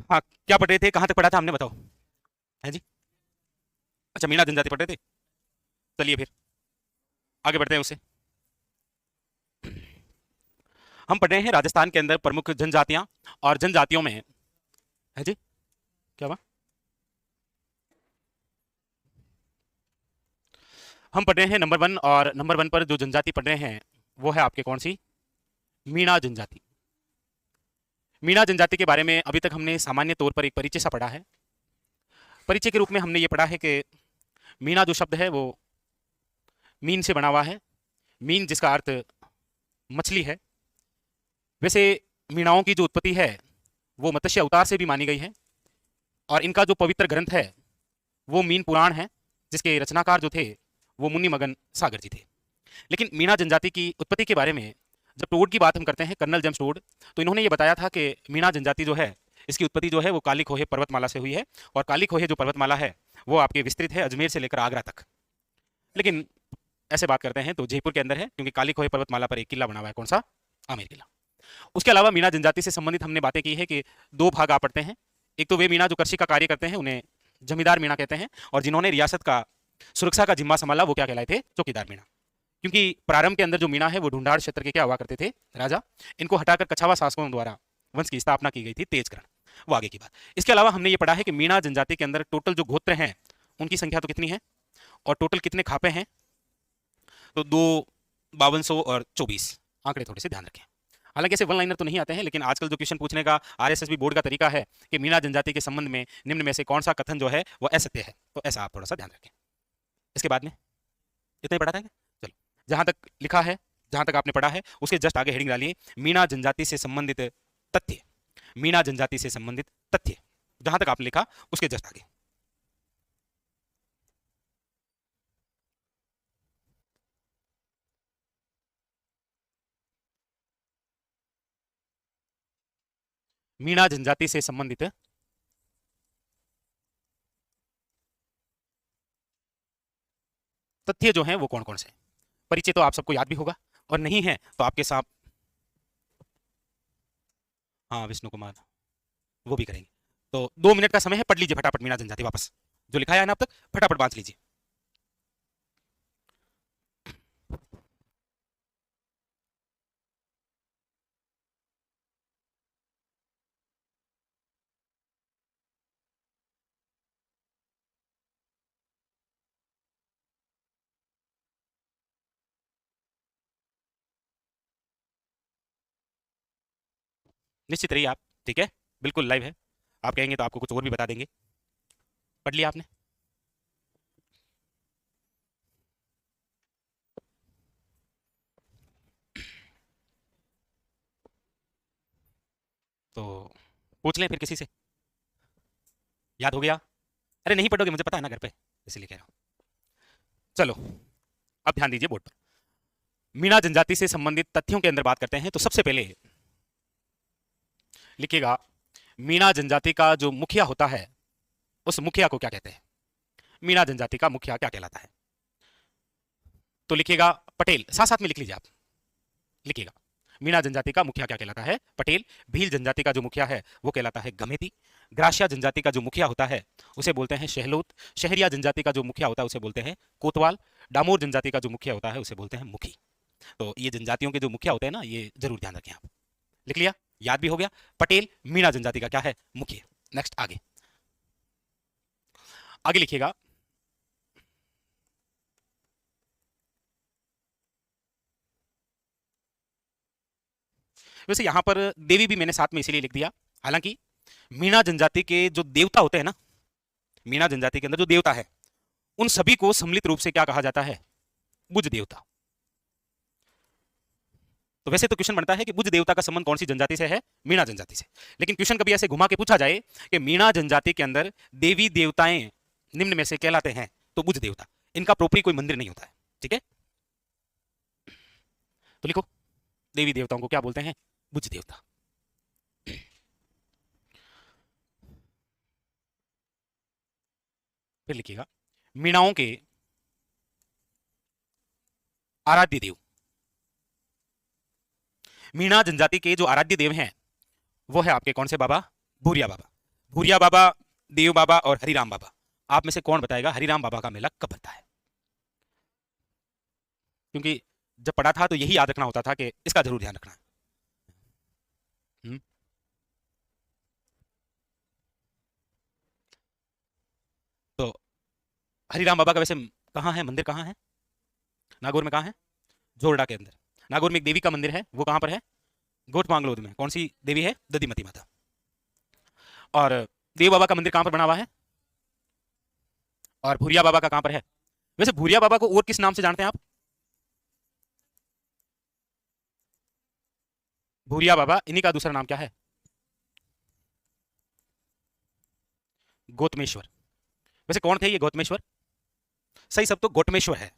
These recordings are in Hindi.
हाँ, क्या पढ़ रहे थे, कहाँ तक पढ़ा था हमने, बताओ। है जी। अच्छा, मीणा जनजाति पढ़ रहे थे। चलिए फिर आगे बढ़ते हैं उससे। हम पढ़ रहे हैं राजस्थान के अंदर प्रमुख जनजातियां और जनजातियों में। है जी। क्या हुआ? हम पढ़ रहे हैं नंबर वन, और नंबर वन पर जो जनजाति पढ़ रहे हैं वो है आपके कौन सी? मीणा जनजाति। मीणा जनजाति के बारे में अभी तक हमने सामान्य तौर पर एक परिचय सा पढ़ा है। परिचय के रूप में हमने ये पढ़ा है कि मीणा जो शब्द है वो मीन से बना हुआ है। मीन जिसका अर्थ मछली है। वैसे मीणाओं की जो उत्पत्ति है वो मत्स्य अवतार से भी मानी गई है, और इनका जो पवित्र ग्रंथ है वो मीन पुराण है, जिसके रचनाकार जो थे वो मुनि मगन सागर जी थे। लेकिन मीणा जनजाति की उत्पत्ति के बारे में जब टोड की बात हम करते हैं, कर्नल जेम्स टोड, तो इन्होंने ये बताया था कि मीणा जनजाति जो है इसकी उत्पत्ति जो है वो काली खोहे पर्वतमाला से हुई है, और काली खोहे जो पर्वतमाला है वो आपके विस्तृत है अजमेर से लेकर आगरा तक। लेकिन ऐसे बात करते हैं तो जयपुर के अंदर है, क्योंकि काली खोहे पर्वतमाला पर एक किला बना हुआ है। कौन सा? आमेर किला। उसके अलावा मीणा जनजाति से संबंधित हमने बातें की है कि दो भाग आप पढ़ते हैं। एक तो वे मीणा जो कृषि का कार्य करते हैं, उन्हें जमींदार मीणा कहते हैं, और जिन्होंने रियासत का सुरक्षा का जिम्मा संभाला वो क्या कहलाए थे? चौकीदार मीणा। क्योंकि प्रारंभ के अंदर जो मीणा है वो ढूंढाड़ क्षेत्र के क्या हुआ करते थे? राजा। इनको हटाकर कछावा शासकों द्वारा वंश की स्थापना की गई थी, तेजकरण। वो आगे की बात। इसके अलावा हमने ये पढ़ा है कि मीणा जनजाति के अंदर टोटल जो गोत्र हैं उनकी संख्या तो कितनी है, और टोटल कितने खापे हैं? तो 2, 5200 और 24। आंकड़े थोड़े से ध्यान रखें। हालांकि ऐसे वन लाइनर तो नहीं आते हैं, लेकिन आजकल जो क्वेश्चन पूछने का आरएसएसबी बोर्ड का तरीका है कि मीणा जनजाति के संबंध में निम्न में से कौन सा कथन जो है वो असत्य है, तो ऐसा आप थोड़ा सा ध्यान रखें। इसके बाद में इतना ही पढ़ा था क्या? चलो, जहां तक लिखा है, जहां तक आपने पढ़ा है उसके जस्ट आगे हेडिंग डालिए, मीणा जनजाति से संबंधित तथ्य। मीणा जनजाति से संबंधित तथ्य, जहां तक आपने लिखा उसके जस्ट आगे। मीणा जनजाति से संबंधित तथ्य जो हैं वो कौन कौन से? परिचय तो आप सबको याद भी होगा, और नहीं है तो आपके साथ। हाँ, विष्णु कुमार, वो भी करेंगे। तो 2 मिनट का समय है, पढ़ लीजिए फटाफट मीणा जनजाति वापस, जो लिखा है ना अब तक, फटाफट बांच लीजिए। निश्चित रहिए आप, ठीक है? बिल्कुल लाइव है। आप कहेंगे तो आपको कुछ और भी बता देंगे। पढ़ लिया आपने? तो पूछ लें फिर किसी से। याद हो गया? अरे नहीं पढ़ोगे, मुझे पता है ना घर पे, इसीलिए कह रहा हूँ। चलो, अब ध्यान दीजिए बोर्ड पर। मीणा जनजाति से संबंधित तथ्यों के अंदर बात करते हैं तो सबसे पहले लिखिएगा, मीणा जनजाति का जो मुखिया होता है उस मुखिया को क्या कहते हैं? मीणा जनजाति का मुखिया क्या कहलाता है? तो लिखिएगा पटेल, साथ साथ में लिख लीजिए आप। लिखिएगा, मीणा जनजाति का मुखिया क्या कहलाता है? पटेल। भील जनजाति का जो मुखिया है वो कहलाता है गमेती। ग्रासिया जनजाति का जो मुखिया होता है उसे बोलते हैं शहलोत। शहरिया जनजाति का जो मुखिया होता है उसे बोलते हैं कोतवाल। डामोर जनजाति का जो मुखिया होता है उसे बोलते हैं मुखी। तो ये जनजातियों के जो मुखिया होते हैं ना, ये जरूर ध्यान रखें आप। लिख लिया? याद भी हो गया? पटेल मीणा जनजाति का क्या है? मुखिया। नेक्स्ट आगे, आगे लिखिएगा। वैसे यहां पर देवी भी मैंने साथ में इसीलिए लिख दिया, हालांकि मीणा जनजाति के जो देवता होते हैं ना, मीणा जनजाति के अंदर जो देवता है उन सभी को सम्मिलित रूप से क्या कहा जाता है? बुझ देवता। तो वैसे तो क्वेश्चन बनता है कि बुझ देवता का संबंध कौन सी जनजाति से है? मीणा जनजाति से। लेकिन क्वेश्चन कभी ऐसे घुमा के पूछा जाए कि मीणा जनजाति के अंदर देवी देवताएं निम्न में से कहलाते हैं, तो बुझ देवता, इनका प्रोपरी कोई मंदिर नहीं होता है, ठीक है? तो लिखो, देवी देवताओं को क्या बोलते हैं? बुझ देवता। फिर लिखिएगा, मीणाओं के आराध्य देव। मीणा जनजाति के जो आराध्य देव हैं वो है आपके कौन से बाबा? भूरिया बाबा। भूरिया बाबा, देव बाबा और हरिराम बाबा, आप में से कौन बताएगा हरिराम बाबा का मेला कब बनता है? क्योंकि जब पढ़ा था तो यही याद रखना होता था कि इसका जरूर ध्यान रखना है। हम्म, तो हरिराम बाबा का वैसे कहाँ है, मंदिर कहाँ है? नागौर में कहाँ है? जोरडा के अंदर। नागौर में एक देवी का मंदिर है, वो कहाँ पर है? गोट मांगलोद में। कौन सी देवी है? दधिमती माता। और देव बाबा का मंदिर कहाँ पर बना हुआ है? और भूरिया बाबा का कहाँ पर है? वैसे भूरिया बाबा को और किस नाम से जानते हैं आप? भूरिया बाबा, इन्हीं का दूसरा नाम क्या है? गौतमेश्वर। वैसे कौन थे ये गौतमेश्वर? सही सब तो गोटमेश्वर है।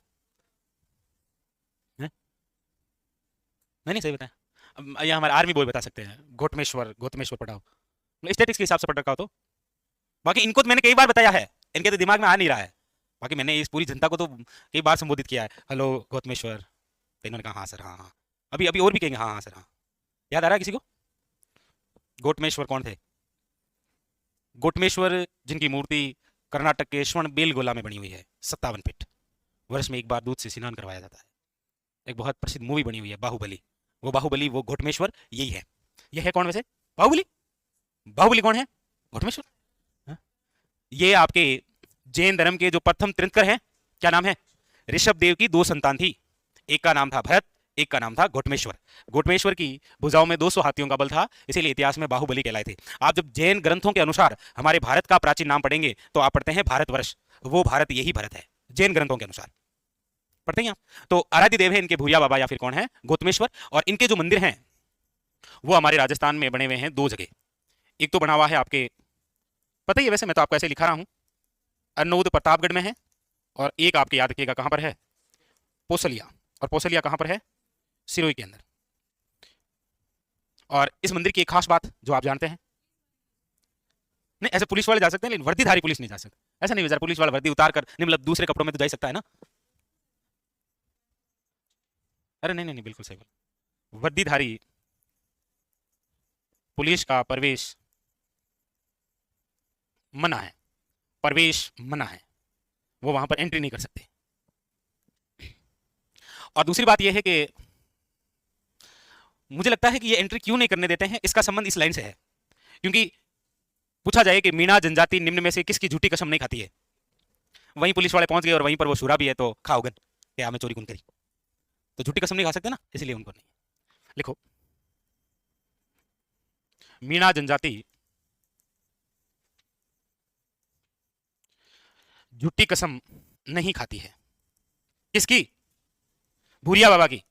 हैं? नहीं नहीं, सही बताया। अब ये हमारे आर्मी बॉय बता सकते हैं, गोटमेश्वर, गौतमेश्वर पढ़ाओ, स्टेटिक्स के हिसाब से पढ़ रखा हो तो। बाकी इनको तो मैंने कई बार बताया है, इनके तो दिमाग में आ नहीं रहा है। बाकी मैंने इस पूरी जनता को तो कई बार संबोधित किया है, हेलो गौतमेश्वर, तो इन्होंने कहा हाँ सर, हाँ हाँ। अभी अभी और भी कहेंगे हाँ हाँ सर, हाँ। याद आ रहा है किसी को? गोटमेश्वर कौन थे? गोटमेश्वर जिनकी मूर्ति कर्नाटक के स्वर्ण बेलगोला में बनी हुई है, 57 फीट। वर्ष में एक बार दूध से स्नान करवाया जाता है। एक बहुत प्रसिद्ध मूवी बनी हुई है बाहुबली, वो बाहुबली, वो घोटमेश्वर यही है। यह है कौन वैसे? बाहुबली। बाहुबली कौन है? घोटमेश्वर। हाँ? ये आपके जैन धर्म के जो प्रथम तीर्थंकर हैं, क्या नाम है? ऋषभ देव की दो संतान थी, एक का नाम था भरत, एक का नाम था घोटमेश्वर। घोटमेश्वर की भुजाओं में 200 हाथियों का बल था, इसीलिए इतिहास में बाहुबली कहलाए थे। आप जब जैन ग्रंथों के अनुसार हमारे भारत का प्राचीन नाम पढ़ेंगे तो आप पढ़ते हैं भारतवर्ष, वो भारत यही भारत है, जैन ग्रंथों के अनुसार पढ़ते हैं आप। तो आराध्य देव है इनके भूरिया बाबा या फिर कौन है? गौतमेश्वर। और इनके जो मंदिर हैं वो हमारे राजस्थान में बने हुए हैं दो जगह। एक तो बना हुआ है आपके, पता ही है वैसे, मैं तो आपको ऐसे लिखा रहा हूं, अरनौद प्रतापगढ़ में है। और एक आपके याद रखिएगा कहां पर है? पोसलिया। और पोसलिया कहां पर है? सिरोही के अंदर। और इस मंदिर की एक खास बात जो आप जानते हैं, नहीं ऐसे पुलिस वाले जा सकते हैं लेकिन वर्दीधारी पुलिस नहीं जा सकते। ऐसा नहीं बेचारा पुलिस वाला वर्दी उतार कर नहीं, मतलब दूसरे कपड़ों में तो जा ही सकता है ना। अरे नहीं नहीं नहीं, बिल्कुल सही बोल। वर्दीधारी पुलिस का प्रवेश मना है, प्रवेश मना है, वो वहां पर एंट्री नहीं कर सकते। और दूसरी बात यह है कि मुझे लगता है कि ये एंट्री क्यों नहीं करने देते हैं, इसका संबंध इस लाइन से है। क्योंकि पूछा जाए कि मीणा जनजाति निम्न में से किसकी झूठी कसम नहीं खाती है, वहीं पुलिस वाले पहुंच गए और वहीं पर वो शुरा भी है, तो खाओगन क्या हमें चोरी कौन करी, तो झूठी कसम नहीं खा सकते ना, इसलिए उनको नहीं। लिखो, मीणा जनजाति झूठी कसम नहीं खाती है। किसकी? भूरिया बाबा की।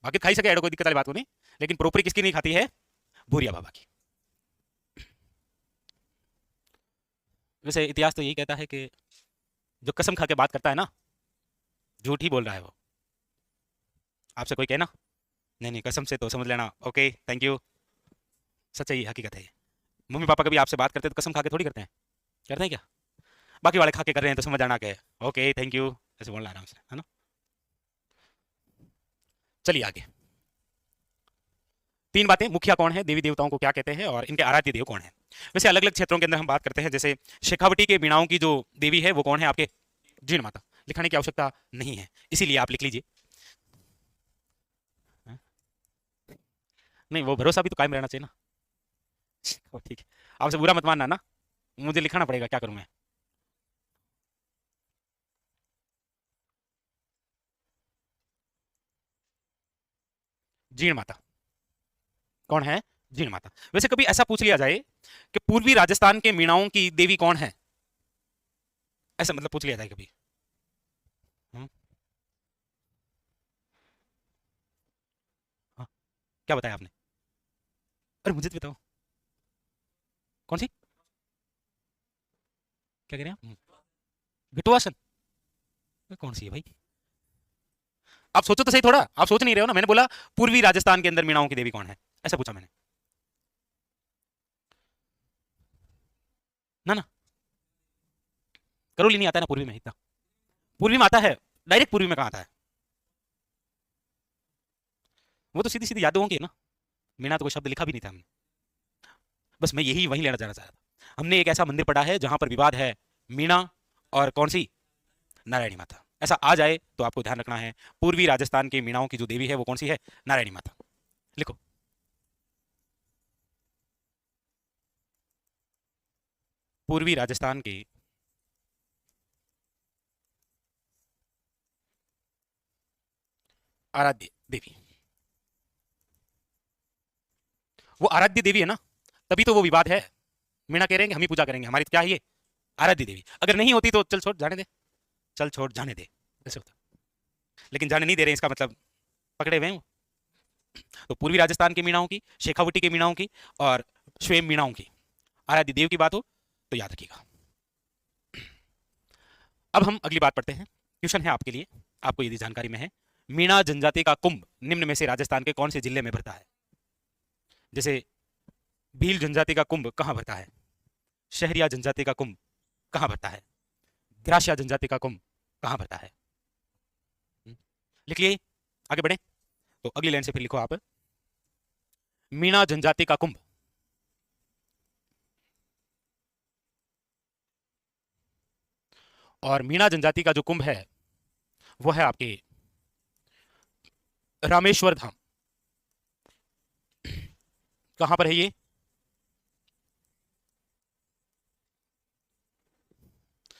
बाकी खाई सके, कोई दिक्कत वाली बात को नहीं, लेकिन प्रोपरी किसकी नहीं खाती है? भूरिया बाबा की। वैसे इतिहास तो यही कहता है कि जो कसम खा के बात करता है ना, झूठ ही बोल रहा है वो। आपसे कोई कहना नहीं नहीं कसम से, तो समझ लेना ओके थैंक यू, सच्चाई हकीकत है ये। मम्मी पापा कभी आपसे बात करते हैं तो कसम खा के थोड़ी करते हैं, करते हैं क्या? बाकी वाले खा के कर रहे हैं तो समझ जाना के ओके थैंक यू, ऐसे बोलना आराम से, है ना। चलिए आगे। तीन बातें, मुखिया कौन है, देवी देवताओं को क्या कहते हैं, और इनके आराध्य देव कौन है। वैसे अलग अलग क्षेत्रों के अंदर हम बात करते हैं, जैसे शेखावटी के मीणाओं की जो देवी है वो कौन है आपके? जीण माता। लिखाने की आवश्यकता नहीं है, इसीलिए आप लिख लीजिए। हाँ? नहीं, वो भरोसा भी तो कायम रहना चाहिए ना। ठीक है, आपसे बुरा मत मानना ना, मुझे लिखाना पड़ेगा, क्या करूं मैं। जीण माता कौन है? जीण माता। वैसे कभी ऐसा पूछ लिया जाए कि पूर्वी राजस्थान के मीणाओं की देवी कौन है, ऐसा मतलब पूछ लिया जाए कभी? हम्म, हाँ, क्या बताया आपने? अरे मुझे तो बताओ, कौन सी? क्या कह रहे हैं आप? बिटुआसन? कौन सी है भाई? आप सोचो तो सही थोड़ा, आप सोच नहीं रहे हो ना, मैंने बोला पूर्वी राजस्थान के अंदर मीणाओं की देवी कौन है, ऐसा पूछा मैंने। ना ना, करौली नहीं आता है ना पूर्वी में इतना। पूर्वी में आता है, डायरेक्ट पूर्वी में कहाँ आता है? वो तो सीधी सीधी यादों की है ना, मीणा तो कोई शब्द लिखा भी नहीं था हमने, बस मैं यही वहीं लेना जाना चाह रहा था। हमने एक ऐसा मंदिर पढ़ा है जहां पर विवाद है मीणा और कौन सी, नारायणी माता। ऐसा आ जाए तो आपको ध्यान रखना है पूर्वी राजस्थान के मीणाओं की जो देवी है वो कौन सी है, नारायणी माता। लिखो पूर्वी राजस्थान के आराध्य देवी, वो आराध्य देवी है ना, तभी तो वो विवाद है। मीणा कह रहे हैं कि हम ही पूजा करेंगे, हमारी क्या है ये आराध्य देवी। अगर नहीं होती तो चल छोड़ जाने दे, चल छोड़ जाने दे, ऐसे होता। लेकिन जाने नहीं दे रहे, इसका मतलब पकड़े हुए हैं वो। तो पूर्वी राजस्थान के मीणाओं की, शेखावटी के मीणाओं की और स्वयं मीणाओं की आराध्य देव की बात हो तो याद रखिएगा। अब हम अगली बात पढ़ते हैं। क्वेश्चन है आपके लिए, आपको यदि जानकारी में है, मीणा जनजाति का कुंभ निम्न में से राजस्थान के कौन से जिले में भरता है? जैसे भील जनजाति का कुंभ कहां भरता है, शहरिया जनजाति का कुंभ कहां भरता है, ग्रासिया जनजाति का कुंभ कहां भरता है? लिख लिए, आगे बढ़े। तो अगली लाइन से फिर लिखो आप, मीणा जनजाति का कुंभ और मीणा जनजाति का जो कुंभ है वो है आपके रामेश्वर धाम। कहां पर है ये?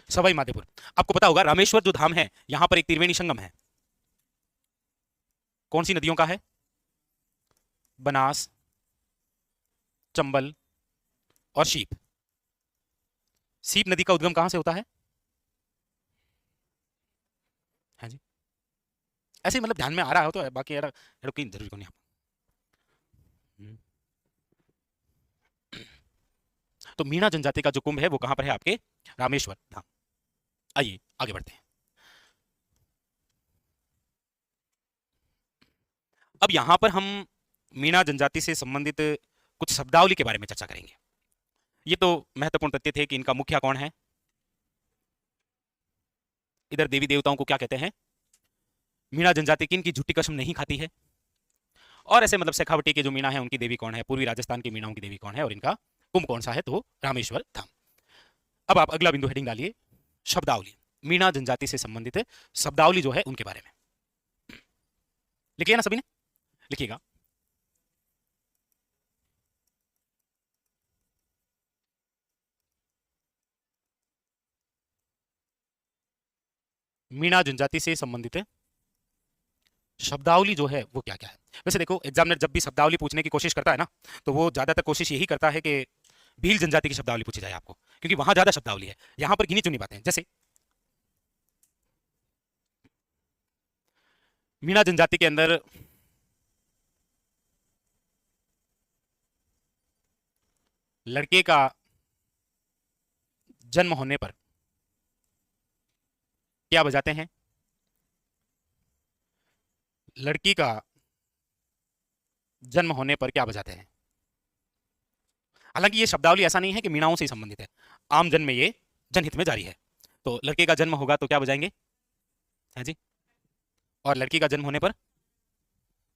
सवाई माधोपुर। आपको पता होगा रामेश्वर जो धाम है यहां पर एक त्रिवेणी संगम है, कौन सी नदियों का है? बनास, चंबल और शीप। सीप नदी का उद्गम कहां से होता है? हाँ जी, ऐसे ही मतलब ध्यान में आ रहा हो तो बाकी यार की जरूरी को नहीं। हम्म। तो मीणा जनजाति का जो कुंभ है वो कहां पर है? आपके रामेश्वर धाम। आइए आगे बढ़ते हैं। अब यहां पर हम मीणा जनजाति से संबंधित कुछ शब्दावली के बारे में चर्चा करेंगे। ये तो महत्वपूर्ण तथ्य थे कि इनका मुखिया कौन है, इधर देवी देवताओं को क्या कहते हैं, मीणा जनजाति की इनकी झूठी कसम नहीं खाती है, और ऐसे मतलब शेखावटी के जो मीणा है उनकी देवी कौन है, पूर्वी राजस्थान की मीणाओं की देवी कौन है, और इनका कुंभ कौन सा है, तो रामेश्वर धाम। अब आप अगला बिंदु हेडिंग डालिए, शब्दावली। मीणा जनजाति से संबंधित शब्दावली जो है उनके बारे में लिखिए ना सभी ने, लिखिएगा। मीणा जनजाति से संबंधित शब्दावली जो है वो क्या क्या है। वैसे देखो एग्जामिनर जब भी शब्दावली पूछने की कोशिश करता है ना तो वो ज्यादातर कोशिश यही करता है कि भील जनजाति की शब्दावली पूछी जाए आपको, क्योंकि वहां ज्यादा शब्दावली है, यहां पर गिनी चुनी बातें। जैसे मीणा जनजाति के अंदर लड़के का जन्म होने पर क्या बजाते हैं, लड़की का जन्म होने पर क्या बजाते हैं। हालांकि ये शब्दावली ऐसा नहीं है कि मीणाओं से ही संबंधित है, आम जन में ये जनहित में जारी है। तो लड़के का जन्म होगा तो क्या बजाएंगे, है जी, और लड़की का जन्म होने पर,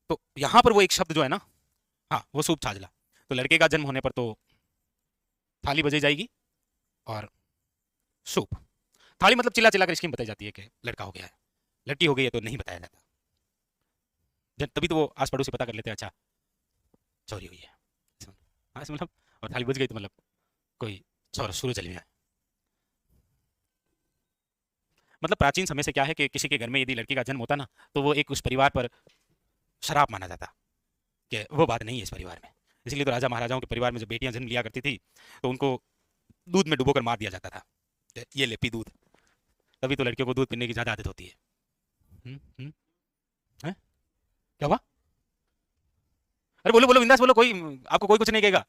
तो यहां पर वो एक शब्द जो है ना, हाँ वो सूप छाजला, तो लड़के का जन्म होने पर तो थाली बजाई जाएगी, और सूप, थाली मतलब चिल्ला चिल्ला कर स्कीम बताई जाती है कि लड़का हो गया है, लड़की हो गई है तो नहीं बताया जाता। तभी तो वो आस पड़ोस से पता कर लेते हैं, अच्छा चोरी हुई है, हाँ मतलब, और थाली बज गई तो मतलब कोई चोर शुरू चली है। मतलब प्राचीन समय से क्या है कि किसी के घर में यदि लड़की का जन्म होता ना तो वो एक उस परिवार पर शराप माना जाता, कि वो बात नहीं है इस परिवार में। इसलिए तो राजा महाराजाओं के परिवार में जो बेटियां जन्म लिया करती थी तो उनको दूध में डुबोकर मार दिया जाता था, ये ले पी दूध। तभी तो लड़कियों को दूध पीने की ज्यादा आदत होती है। हम्म, हैं? क्या हुआ? अरे बोलो बोलो बिंदास बोलो, कोई आपको कोई कुछ नहीं कहेगा,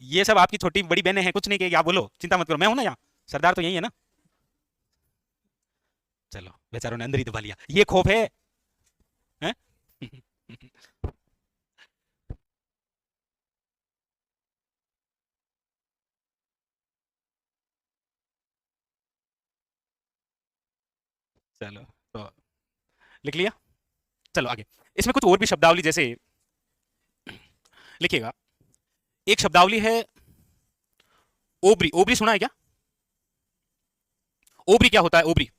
ये सब आपकी छोटी बड़ी बहनें हैं, कुछ नहीं कहेगी, आप बोलो, चिंता मत करो, मैं हूं ना यहाँ, सरदार तो यही है ना। चलो बेचारों ने अंदर ही दबा लिया, ये खौफ है, हैं? चलो तो लिख लिया। चलो आगे, इसमें कुछ और भी शब्दावली जैसे लिखिएगा। एक शब्दावली है ओबरी, ओबरी सुना है क्या? ओबरी क्या होता है? ओबरी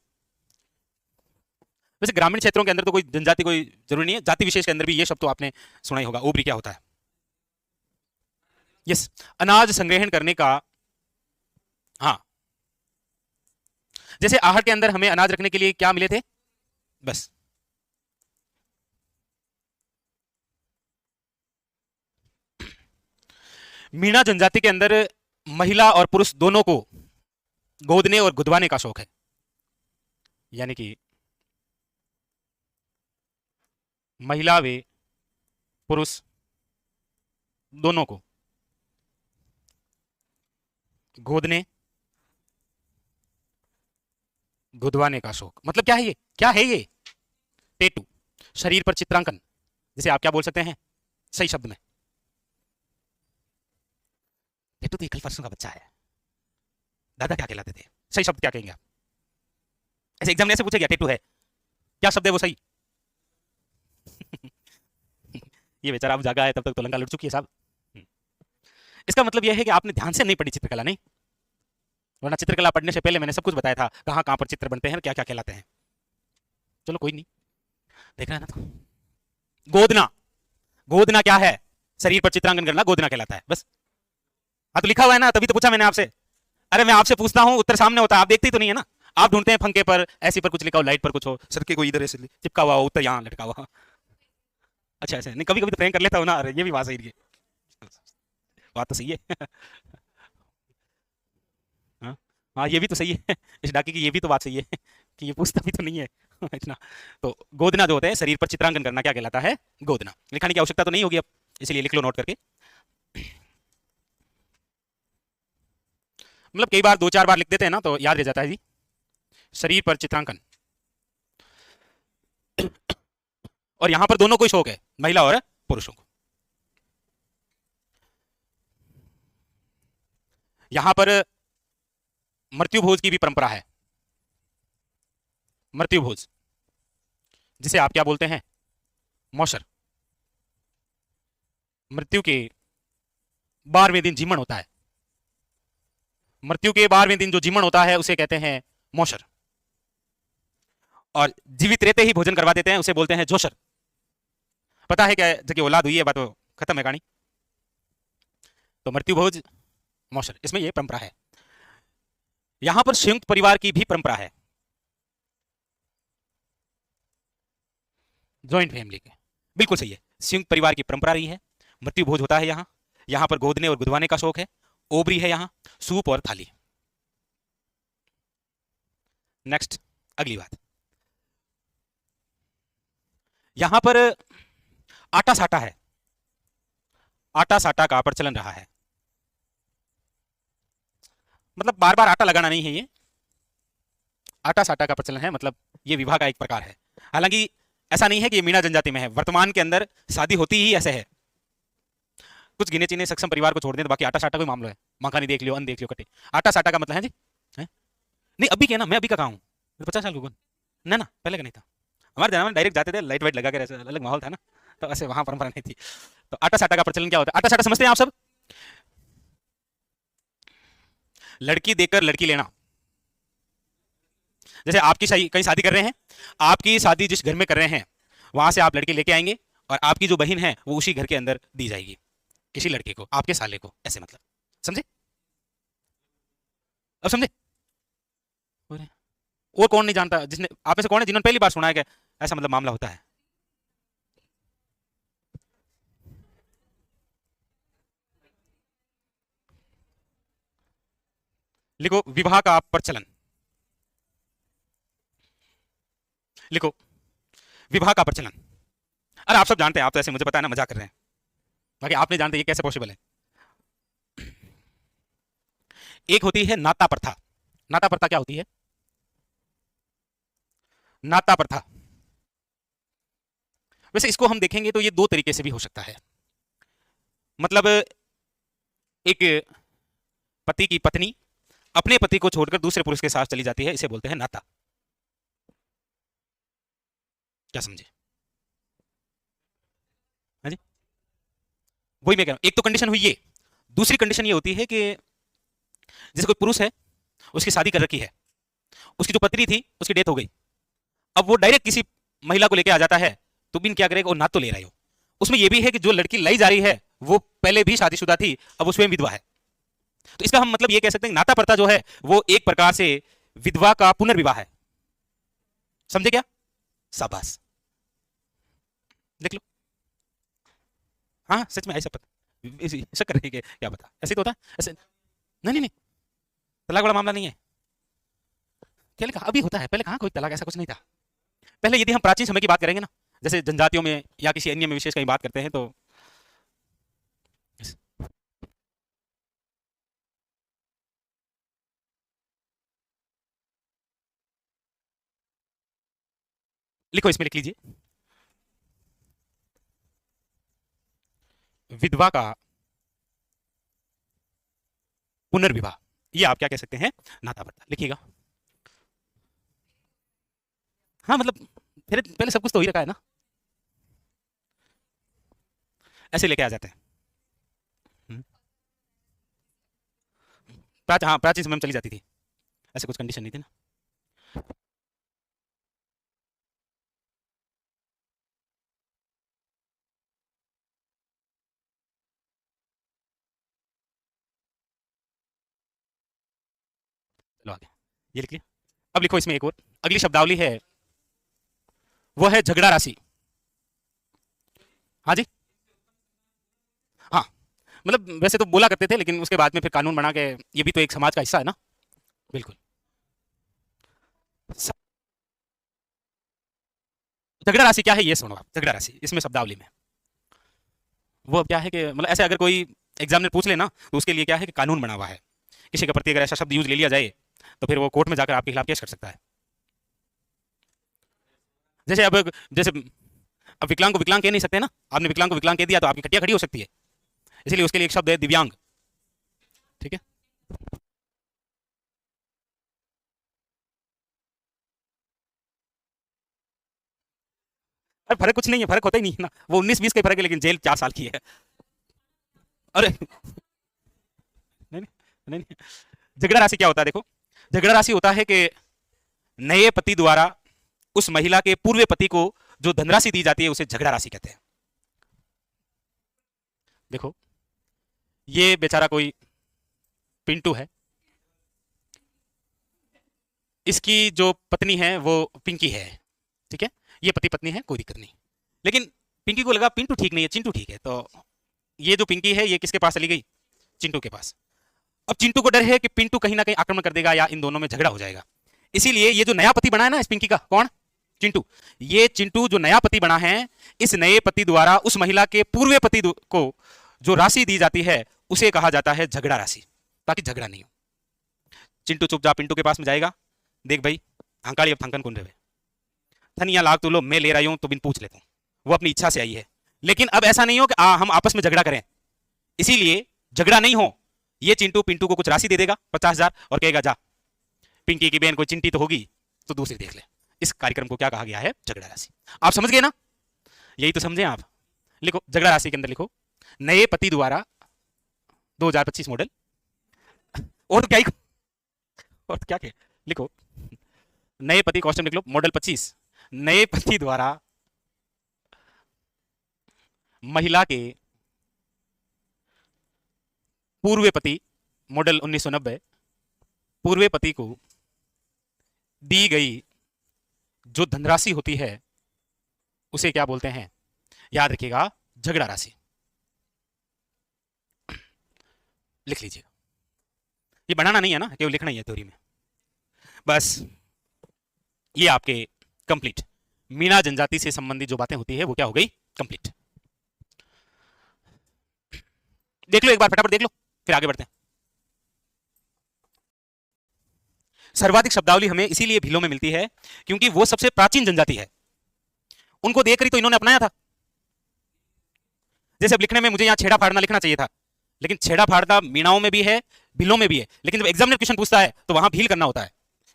वैसे ग्रामीण क्षेत्रों के अंदर तो कोई जनजाति कोई जरूरी नहीं है, जाति विशेष के अंदर भी ये शब्द तो आपने सुना ही होगा। ओबरी क्या होता है? यस, अनाज संग्रहण करने का। हाँ, जैसे आहट के अंदर हमें अनाज रखने के लिए क्या मिले थे? बस। मीणा जनजाति के अंदर महिला और पुरुष दोनों को गोदने और गुदवाने का शौक है, यानी कि महिला व पुरुष दोनों को गोदने गुदवाने का शौक। मतलब क्या है ये? क्या है ये? टेटू, शरीर पर चित्रांकन, जिसे आप क्या बोल सकते हैं सही शब्द में? टेटू तो एकल पर्सन का बच्चा है। दादा क्या कहलाते थे? सही शब्द क्या कहेंगे आप? ऐसे एग्जाम में ऐसे पूछे गया टेटू है, क्या शब्द है वो सही? ये बेचारा अब जागा है, तब तक तो लंका लुट चुकी है साहब। इसका मतलब यह है कि आपने ध्यान से नहीं पढ़ी चित्रकला, नहीं? वरना चित्रकला पढ़ने से पहले मैंने सब कुछ बताया था, कहां कहां पर चित्र बनते हैं, क्या क्या कहलाते हैं। चलो कोई नहीं, देख रहे हैं ना। तो गोदना, गोदना क्या है? शरीर पर चित्रांकन करना गोदना कहलाता है, बस। हाँ तो लिखा हुआ है ना, तभी तो पूछा मैंने आपसे। अरे मैं आपसे पूछता हूँ, उत्तर सामने होता है, आप देखते ही तो नहीं है ना। आप ढूंढते हैं पंखे पर, ऐसी पर कुछ लिखा हो, लाइट पर कुछ हो, सर के कोई इधर ऐसे चिपका हुआ हो, उत्तर यहाँ लटका हुआ। अच्छा ऐसे नहीं, कभी कभी तो प्रैंक कर लेता हूँ ना। अरे ये भी बात सही है, बात तो सही है। हाँ हाँ, ये भी तो सही है। इस डाकी की ये भी तो बात सही है कि ये पूछता भी तो नहीं है इतना। तो गोदना जो होता है, शरीर पर चित्रांकन करना, क्या कहलाता है? गोदना। लिखाने की आवश्यकता तो नहीं होगी अब, इसलिए लिख लो नोट करके। मतलब कई बार 2-4 बार लिख देते हैं ना तो याद रह जाता है जी। शरीर पर चित्रांकन, और यहां पर दोनों को शौक है, महिला और पुरुषों को। यहां पर मृत्यु भोज की भी परंपरा है। मृत्यु भोज, जिसे आप क्या बोलते हैं? मौशर। मृत्यु के 12वें दिन जीवन होता है। मृत्यु के 12वें दिन जो जीवन होता है उसे कहते हैं मौशर। और जीवित रहते ही भोजन करवा देते हैं, उसे बोलते हैं जोशर। पता है क्या, जबकि औलाद हुई है बात तो खत्म है कहानी। तो मृत्यु भोज, मौशर, इसमें यह परंपरा है। यहां पर संयुक्त परिवार की भी परंपरा है, जॉइंट फैमिली के। बिल्कुल सही है, संयुक्त परिवार की परंपरा रही है। मृत्यु भोज होता है यहाँ। यहां पर गोदने और गुदवाने का शौक है। ओबरी है यहाँ, सूप और थाली। नेक्स्ट, अगली बात। यहां पर आटा साटा है। आटा साटा का प्रचलन रहा है। मतलब बार बार आटा लगाना नहीं है ये, आटा साटा का प्रचलन है, मतलब ये विवाह का एक प्रकार है। हालांकि ऐसा नहीं है कि ये मीणा जनजाति में है, वर्तमान के अंदर शादी होती ही ऐसे है। कुछ गिने चुने सक्षम परिवार को छोड़ दें तो बाकी आटा साटा कोई मामला है। मखानी देख लियो, अन्न देख लियो, कटे। आटा साटा का मतलब है जी है? नहीं अभी क्या ना, मैं अभी का कहा हूँ 50 साल को ना ना, पहले का नहीं था। हमारे जमाने में डायरेक्ट जाते थे, लाइट वाइट लगा के, ऐसे अलग माहौल था ना, तो ऐसे वहां परंपरा नहीं थी। तो आटा साटा का प्रचलन क्या होता है? आटा साटा समझते हैं आप सब? लड़की देकर लड़की लेना। जैसे आपकी कहीं शादी कर रहे हैं, आपकी शादी जिस घर में कर रहे हैं वहां से आप लड़की लेके आएंगे, और आपकी जो बहन है वो उसी घर के अंदर दी जाएगी किसी लड़के को, आपके साले को, ऐसे मतलब। समझे? अब समझे? और कौन नहीं जानता, जिसने आप में से कौन है जिन्होंने पहली बार सुना है कि ऐसा मतलब मामला होता है? लिखो विवाह का प्रचलन। लिखो विवाह का प्रचलन। अरे आप सब जानते हैं, आप तो ऐसे मुझे पता है ना, मजाक कर रहे हैं, बाकी आप नहीं जानते ये कैसे पॉसिबल है। एक होती है नाता प्रथा। नाता प्रथा क्या होती है? नाता प्रथा, वैसे इसको हम देखेंगे तो ये दो तरीके से भी हो सकता है। मतलब एक पति की पत्नी अपने पति को छोड़कर दूसरे पुरुष के साथ चली जाती है, इसे बोलते हैं नाता। क्या समझे? हाँ जी, वही मैं कह रहा हूं। एक तो कंडीशन हुई ये, दूसरी कंडीशन ये होती है कि जैसे कोई पुरुष है, उसकी शादी कर रखी है, उसकी जो पत्नी थी उसकी डेथ हो गई, अब वो डायरेक्ट किसी महिला को लेके आ जाता है, तो बिन क्या करेगा, वो नात तो ले रही हो। उसमें यह भी है कि जो लड़की लाई जा रही है वो पहले भी शादीशुदा थी, अब वो स्वयं विधवा है। तो इसका हम मतलब ये कह सकते हैं नाता प्रथा जो है वो एक प्रकार से विधवा का पुनर्विवाह है। समझे क्या? शाबाश, देख लो। हाँ सच में ऐसा ऐसा कर रही है क्या बता, ऐसे तो होता है ऐसे। नहीं नहीं नहीं, तलाक वाला मामला नहीं है। क्या लिखा? अभी होता है, पहले कहाँ कोई तलाक ऐसा कुछ नहीं था। पहले यदि हम प्राचीन समय की बात करेंगे ना, जैसे जनजातियों में या किसी अन्य में विशेष कहीं बात करते हैं, तो लिखो, इसमें लिख लीजिए, विधवा का पुनर्विवाह, ये आप क्या कह सकते हैं, नाता प्रथा। लिखिएगा। हाँ मतलब फिर पहले सब कुछ तो ही रखा है ना, ऐसे लेके आ जाते हैं। हम्म, हाँ प्राचीन समय में चली जाती थी, ऐसे कुछ कंडीशन नहीं थी ना। चलो आगे, ये लिख लिया। अब लिखो इसमें एक और अगली शब्दावली है, वो है झगड़ा राशि। हाँ जी, हाँ मतलब वैसे तो बोला करते थे, लेकिन उसके बाद में फिर कानून बना के, ये भी तो एक समाज का हिस्सा है ना। बिल्कुल। स- झगड़ा राशि क्या है ये सुनो आप। झगड़ा राशि इसमें शब्दावली में वो क्या है कि मतलब ऐसे अगर कोई एग्जामिनर पूछ लेना, तो उसके लिए क्या है कि कानून बना हुआ है, किसी के प्रति अगर ऐसा शब्द यूज ले लिया जाए तो फिर वो कोर्ट में जाकर आपके खिलाफ केस कर सकता है। जैसे अब जैसे अब विकलांग को विकलांग कह नहीं सकते ना, आपने विकलांग को विकलांग कह दिया तो आपकी कटिया खड़ी हो सकती है, इसलिए उसके लिए एक शब्द है दिव्यांग। ठीक है। अरे फर्क कुछ नहीं है, फर्क होता ही नहीं है ना, वो 19-20 का फर्क है, लेकिन जेल 4 साल की है। अरे नहीं नहीं नहीं नहीं। झगड़ा राशि क्या होता है देखो, झगड़ा राशि होता है कि नए पति द्वारा उस महिला के पूर्व पति को जो धनराशि दी जाती है उसे झगड़ा राशि कहते हैं। देखो, ये बेचारा कोई पिंटू है, इसकी जो पत्नी है वो पिंकी है। ठीक है, ये पति पत्नी है, कोई दिक्कत नहीं। लेकिन पिंकी को लगा पिंटू ठीक नहीं है, चिंटू ठीक है, तो ये जो पिंकी है ये किसके पास चली गई, चिंटू के पास। अब चिंटू को डर है कि पिंटू कहीं ना कहीं आक्रमण कर देगा या इन दोनों में झगड़ा हो जाएगा, इसीलिए ये जो नया पति बना है ना इस पिंकी का, कौन, चिंटू, ये चिंटू जो नया पति बना है, इस नए पति द्वारा उस महिला के पूर्व पति को जो राशि दी जाती है उसे कहा जाता है झगड़ा राशि, ताकि झगड़ा नहीं हो। चिंटू चुपचाप पिंटू के पास में जाएगा, देख भाई हंकाली अब थंकन कौन रहे, धनिया लाख तू लो, मैं ले रही हूं तो बिन पूछ लेता हूं, वो अपनी इच्छा से आई है। लेकिन अब ऐसा नहीं हो कि हम आपस में झगड़ा करें, इसीलिए झगड़ा नहीं हो, ये चिंटू पिंटू को कुछ राशि दे देगा 50,000 और कहेगा जा पिंकी की बहन कोई चिंटी तो होगी तो दूसरी देख ले। इस कार्यक्रम को क्या कहा गया है, झगड़ा राशि। आप समझ गए ना, यही तो समझे आप। लिखो झगड़ा राशि के अंदर लिखो, नए पति द्वारा 2025 मॉडल, और तो क्या ही, और तो क्या क्या लिखो, नए पति कॉस्ट्यूम लिख लो मॉडल 25, नए पति द्वारा महिला के पूर्व पति मॉडल 1990, पूर्व पति को दी गई जो धनराशि होती है उसे क्या बोलते हैं, याद रखिएगा, झगड़ा राशि। लिख लीजिए, ये बनाना नहीं है ना, केवल लिखना ही है थ्योरी में बस। ये आपके कंप्लीट मीणा जनजाति से संबंधित जो बातें होती है वो क्या हो गई, कंप्लीट। देख लो एक बार फटाफट देख लो, फिर आगे बढ़ते हैं। सर्वाधिक शब्दावली हमें इसीलिए भीलों में मिलती है क्योंकि वो सबसे प्राचीन जनजाति है, उनको देखकर ही तो इन्होंने अपनाया था। जैसे अब लिखने में मुझे यहाँ छेड़ा फाड़ना लिखना चाहिए था, लेकिन छेड़ा फाड़ना मीणाओं में भी है, भीलों में भी है, लेकिन जब एग्जामिनर क्वेश्चन पूछता है तो वहां भील करना होता है,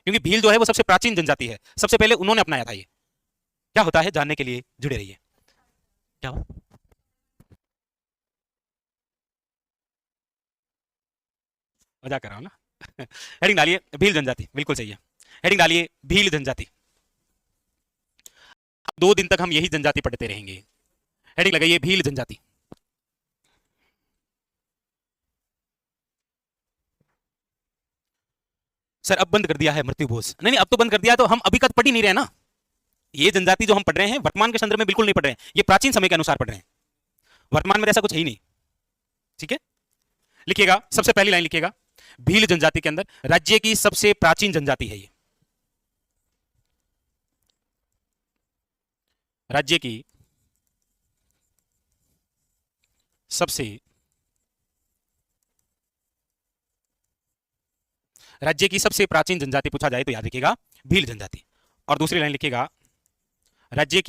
क्योंकि भील जो है वो सबसे प्राचीन जनजाति है, सबसे पहले उन्होंने अपनाया था। ये क्या होता है जानने के लिए जुड़े रहिए। क्या हो? मजा कर रहा हूं ना। हेडिंग डालिए भील जनजाति, बिल्कुल सही है। हेडिंग डालिए भील जनजाति। 2 दिन तक हम यही जनजाति पढ़ते रहेंगे। हेडिंग लगाइए भील जनजाति। सर अब बंद कर दिया है मृत्यु भोज। नहीं नहीं, अब तो बंद कर दिया, तो हम अभी का पढ़ ही नहीं रहे ना। ये जनजाति जो हम पढ़ रहे हैं वर्तमान के संदर्भ में बिल्कुल नहीं पढ़ रहे हैं, ये प्राचीन समय के अनुसार पढ़ रहे हैं। वर्तमान में ऐसा कुछ है ही नहीं। ठीक है, लिखिएगा सबसे पहली लाइन लिखिएगा, भील जनजाति के अंदर राज्य की सबसे प्राचीन जनजाति है ये। राज्य की सबसे प्राचीन जनजाति पूछा जाए तो याद रखिएगा भील जनजाति। और दूसरी लाइन लिखिएगा, राज्य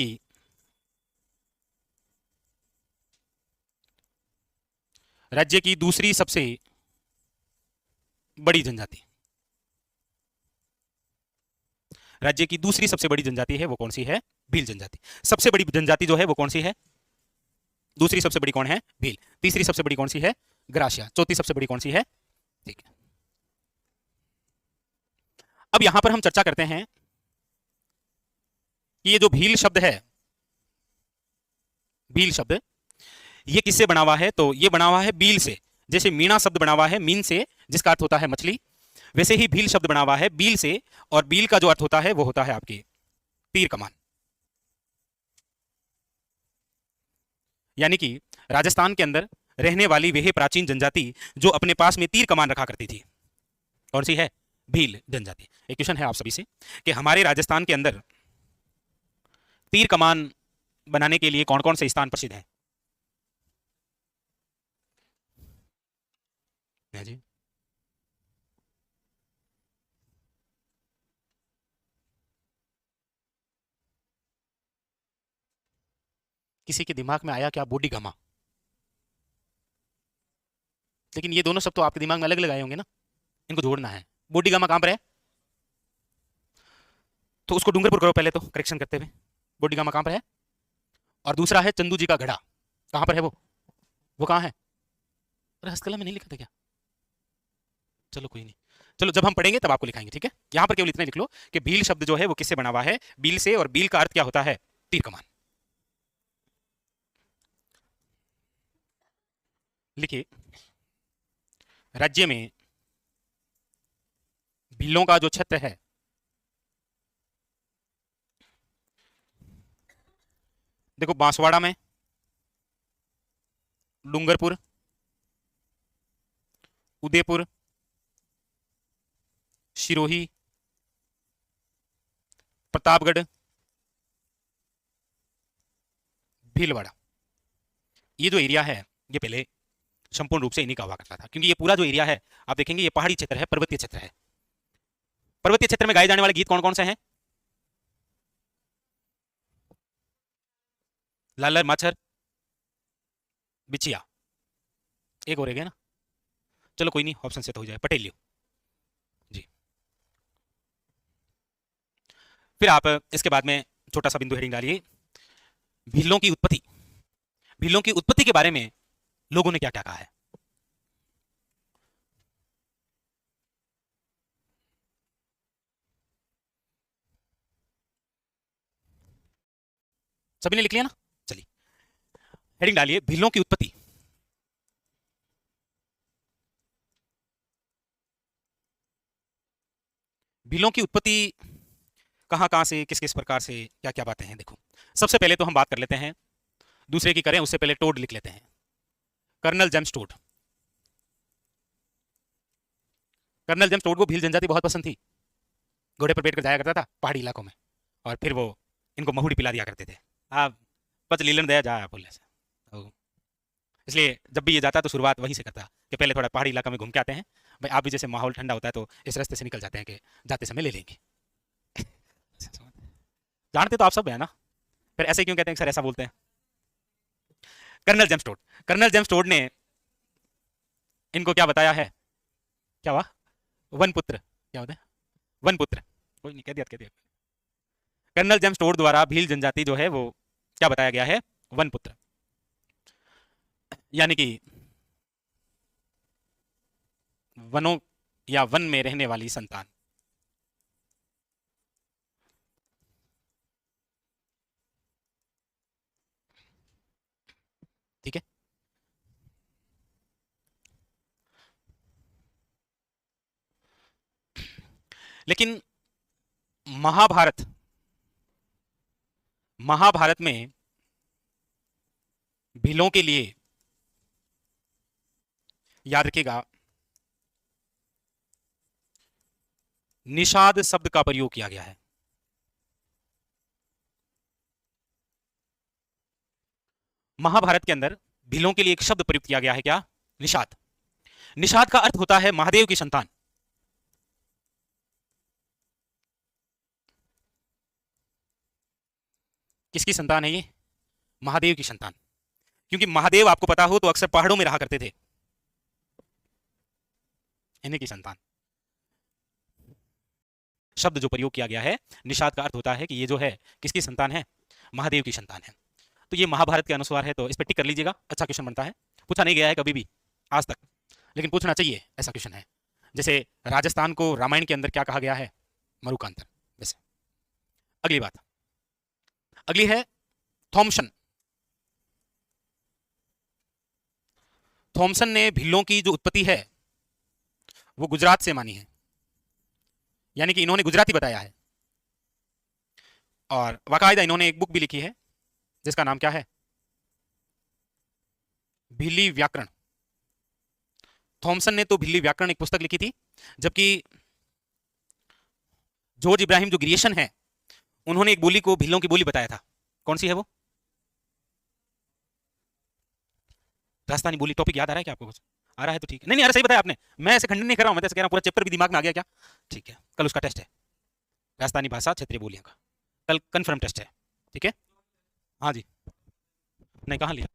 की दूसरी सबसे बड़ी जनजाति। राज्य की दूसरी सबसे बड़ी जनजाति है वो कौन सी है? भील जनजाति। सबसे बड़ी जनजाति जो है वो कौन सी है? दूसरी सबसे बड़ी कौन है? भील। तीसरी सबसे बड़ी कौन सी है? ग्रासिया। चौथी सबसे बड़ी कौन सी है? ठीक है, अब यहां पर हम चर्चा करते हैं कि ये जो भील शब्द है, भील शब्द ये किससे बना हुआ है? तो ये बना हुआ है बील से। जैसे मीणा शब्द बना हुआ है मीन से, जिसका अर्थ होता है मछली, वैसे ही भील शब्द बना हुआ है बील से, और बील का जो अर्थ होता है वो होता है आपकी तीर कमान। यानी कि राजस्थान के अंदर रहने वाली वह प्राचीन जनजाति जो अपने पास में तीर कमान रखा करती थी, कौन सी है? भील जनजाति। एक क्वेश्चन है आप सभी से कि हमारे राजस्थान के अंदर तीर कमान बनाने के लिए कौन कौन से स्थान प्रसिद्ध हैं? जी, किसी के दिमाग में आया क्या? बूढ़ी गामा। लेकिन ये दोनों शब्द तो आपके दिमाग में अलग अलग आए होंगे ना, इनको जोड़ना है। बूढ़ी गामा कहां पर है? तो उसको डूंगरपुर करो पहले, तो करेक्शन करते हुए। बूढ़ी गामा कहां पर है? और दूसरा है चंदू जी का घड़ा, कहां पर है वो कहां है? अरे हस्तकला में नहीं लिखा था क्या? चलो कोई नहीं, चलो जब हम पढ़ेंगे तब आपको लिखाएंगे। ठीक है, यहां पर केवल इतना लिख लो कि भील शब्द जो है वो किससे बना हुआ है? बील से, और बील का अर्थ क्या होता है? तीर कमान। लिखिए, राज्य में भीलों का जो क्षेत्र है, देखो बांसवाड़ा में, डूंगरपुर, उदयपुर, सिरोही, प्रतापगढ़, भीलवाड़ा, ये जो एरिया है ये पहले संपूर्ण रूप से इन्हीं का हुआ करता था। क्योंकि ये पूरा जो एरिया है आप देखेंगे ये पहाड़ी क्षेत्र है, पर्वतीय क्षेत्र है। पर्वतीय क्षेत्र में गाए जाने वाले गीत कौन कौन से हैं? लालर माछर, बिछिया, एक और गया ना, चलो कोई नहीं, ऑप्शन से तो हो जाए, पटेलियो जी। फिर आप इसके बाद में छोटा सा बिंदु हेडिंग डालिए, भीलों की उत्पत्ति। भीलों की उत्पत्ति के बारे में लोगों ने क्या क्या कहा है? सभी ने लिख लिया ना? चलिए हेडिंग डालिए, भीलों की उत्पत्ति। भीलों की उत्पत्ति कहां कहां से, किस किस प्रकार से, क्या क्या बातें हैं? देखो, सबसे पहले तो हम बात कर लेते हैं, दूसरे की करें उससे पहले टोड लिख लेते हैं। Colonel James Tod. Colonel James Tod को भील जनजाति बहुत पसंद थी। घोड़े पर बैठकर जाया करता था पहाड़ी इलाकों में, और फिर वो इनको महुड़ी पिला दिया करते थे। आप पच लीलन दया जा बोलने से, तो इसलिए जब भी ये जाता तो शुरुआत वहीं से करता कि पहले थोड़ा पहाड़ी इलाका में घूम के आते हैं। भाई आप भी जैसे माहौल ठंडा होता है तो इस रास्ते से निकल जाते हैं कि जाते समय ले लेंगे। जानते तो आप सब है ना, फिर ऐसे क्यों कहते हैं सर ऐसा बोलते हैं? Colonel James Tod, colonel James Tod ने इनको क्या बताया है? क्या हुआ? वन पुत्र, क्या होता है? वन पुत्र, कोई नहीं, कह दिया कह दिया। कर्नल जेम्स टोड द्वारा भील जनजाति जो है वो क्या बताया गया है? वन पुत्र। यानी कि वनों या वन में रहने वाली संतान। ठीक है। लेकिन महाभारत महाभारत में भीलों के लिए याद रखिएगा निषाद शब्द का प्रयोग किया गया है। महाभारत के अंदर भीलों के लिए एक शब्द प्रयुक्त किया गया है, क्या? निषाद। निषाद का अर्थ होता है महादेव की संतान। किसकी संतान है ये? महादेव की संतान। क्योंकि महादेव आपको पता हो तो अक्सर पहाड़ों में रहा करते थे, इन्हीं की संतान। शब्द जो प्रयोग किया गया है निषाद का अर्थ होता है कि ये जो है किसकी संतान है? महादेव की संतान है। तो ये महाभारत के अनुसार है, तो इस पर टिक कर लीजिएगा। अच्छा क्वेश्चन बनता है, पूछा नहीं गया है कभी भी आज तक, लेकिन पूछना चाहिए, ऐसा क्वेश्चन है। जैसे राजस्थान को रामायण के अंदर क्या कहा गया है? मरुकांतर। वैसे अगली बात, अगली है थॉमसन। थॉमसन ने भीलों की जो उत्पत्ति है वो गुजरात से मानी है, यानी कि इन्होंने गुजराती बताया है। और बाकायदा इन्होंने एक बुक भी लिखी है जिसका नाम क्या है? भीली व्याकरण। थॉमसन ने तो भीली व्याकरण एक पुस्तक लिखी थी, जबकि जॉर्ज इब्राहिम जो ग्रियेशन है उन्होंने एक बोली को भीलों की बोली बताया था। कौन सी है वो? राजस्थानी बोली। टॉपिक याद आ रहा है क्या आपको? कुछ आ रहा है तो ठीक है। नहीं नहीं, अरे सही बताया आपने, मैं ऐसे खंडन नहीं कर रहा हूं, मैं तो ऐसे कह रहा हूं पूरा चैप्टर भी दिमाग में आ गया क्या? ठीक है, कल उसका टेस्ट है, राजस्थानी भाषा क्षेत्रीय बोलियां का, कल कंफर्म टेस्ट है। ठीक है, हाँ जी। नहीं, कहाँ लिया?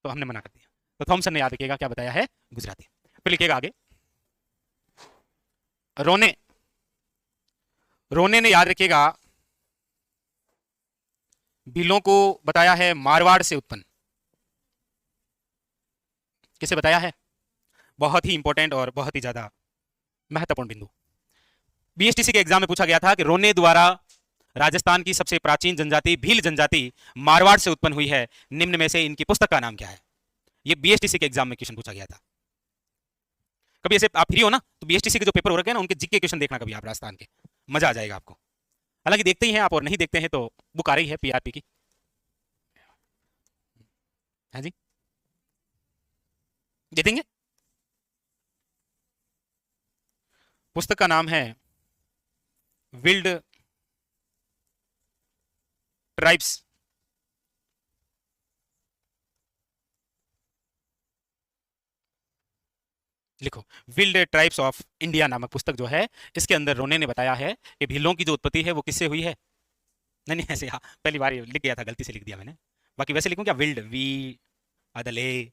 तो हमने मना कर दिया। तो थॉमसन ने याद रखिएगा क्या बताया है? गुजराती। फिर लिखिएगा आगे, रोने। रोने ने याद रखिएगा भीलों को बताया है मारवाड़ से उत्पन्न। किसे बताया है? बहुत ही इंपॉर्टेंट और बहुत ही ज्यादा महत्वपूर्ण बिंदु। बीएसटीसी के एग्जाम में पूछा गया था कि रोने द्वारा राजस्थान की सबसे प्राचीन जनजाति भील जनजाति मारवाड़ से उत्पन्न हुई है, निम्न में से इनकी पुस्तक का नाम क्या है? ये बीएसटीसी के एग्जाम में क्वेश्चन पूछा गया था। कभी ऐसे आप फ्री हो ना तो बीएसटीसी के जो पेपर हो रखे हैं ना उनके जीके क्वेश्चन देखना कभी आप, राजस्थान के, मजा आ जाएगा आपको। हालांकि देखते ही हैं आप, और नहीं देखते हैं तो बुक आ रही है पीआरपी की, है जी, दे देंगे। पुस्तक का नाम है विल्ड ट्राइब्स। लिखो, विल्ड ट्राइब्स ऑफ इंडिया नामक पुस्तक जो है, इसके अंदर रोने ने बताया है कि भीलों की जो उत्पत्ति है वो किससे हुई है। नहीं नहीं, ऐसे हाँ, पहली बार ये लिख गया था, गलती से लिख दिया मैंने। बाकी वैसे लिखूं क्या? विल्ड, वी अदले,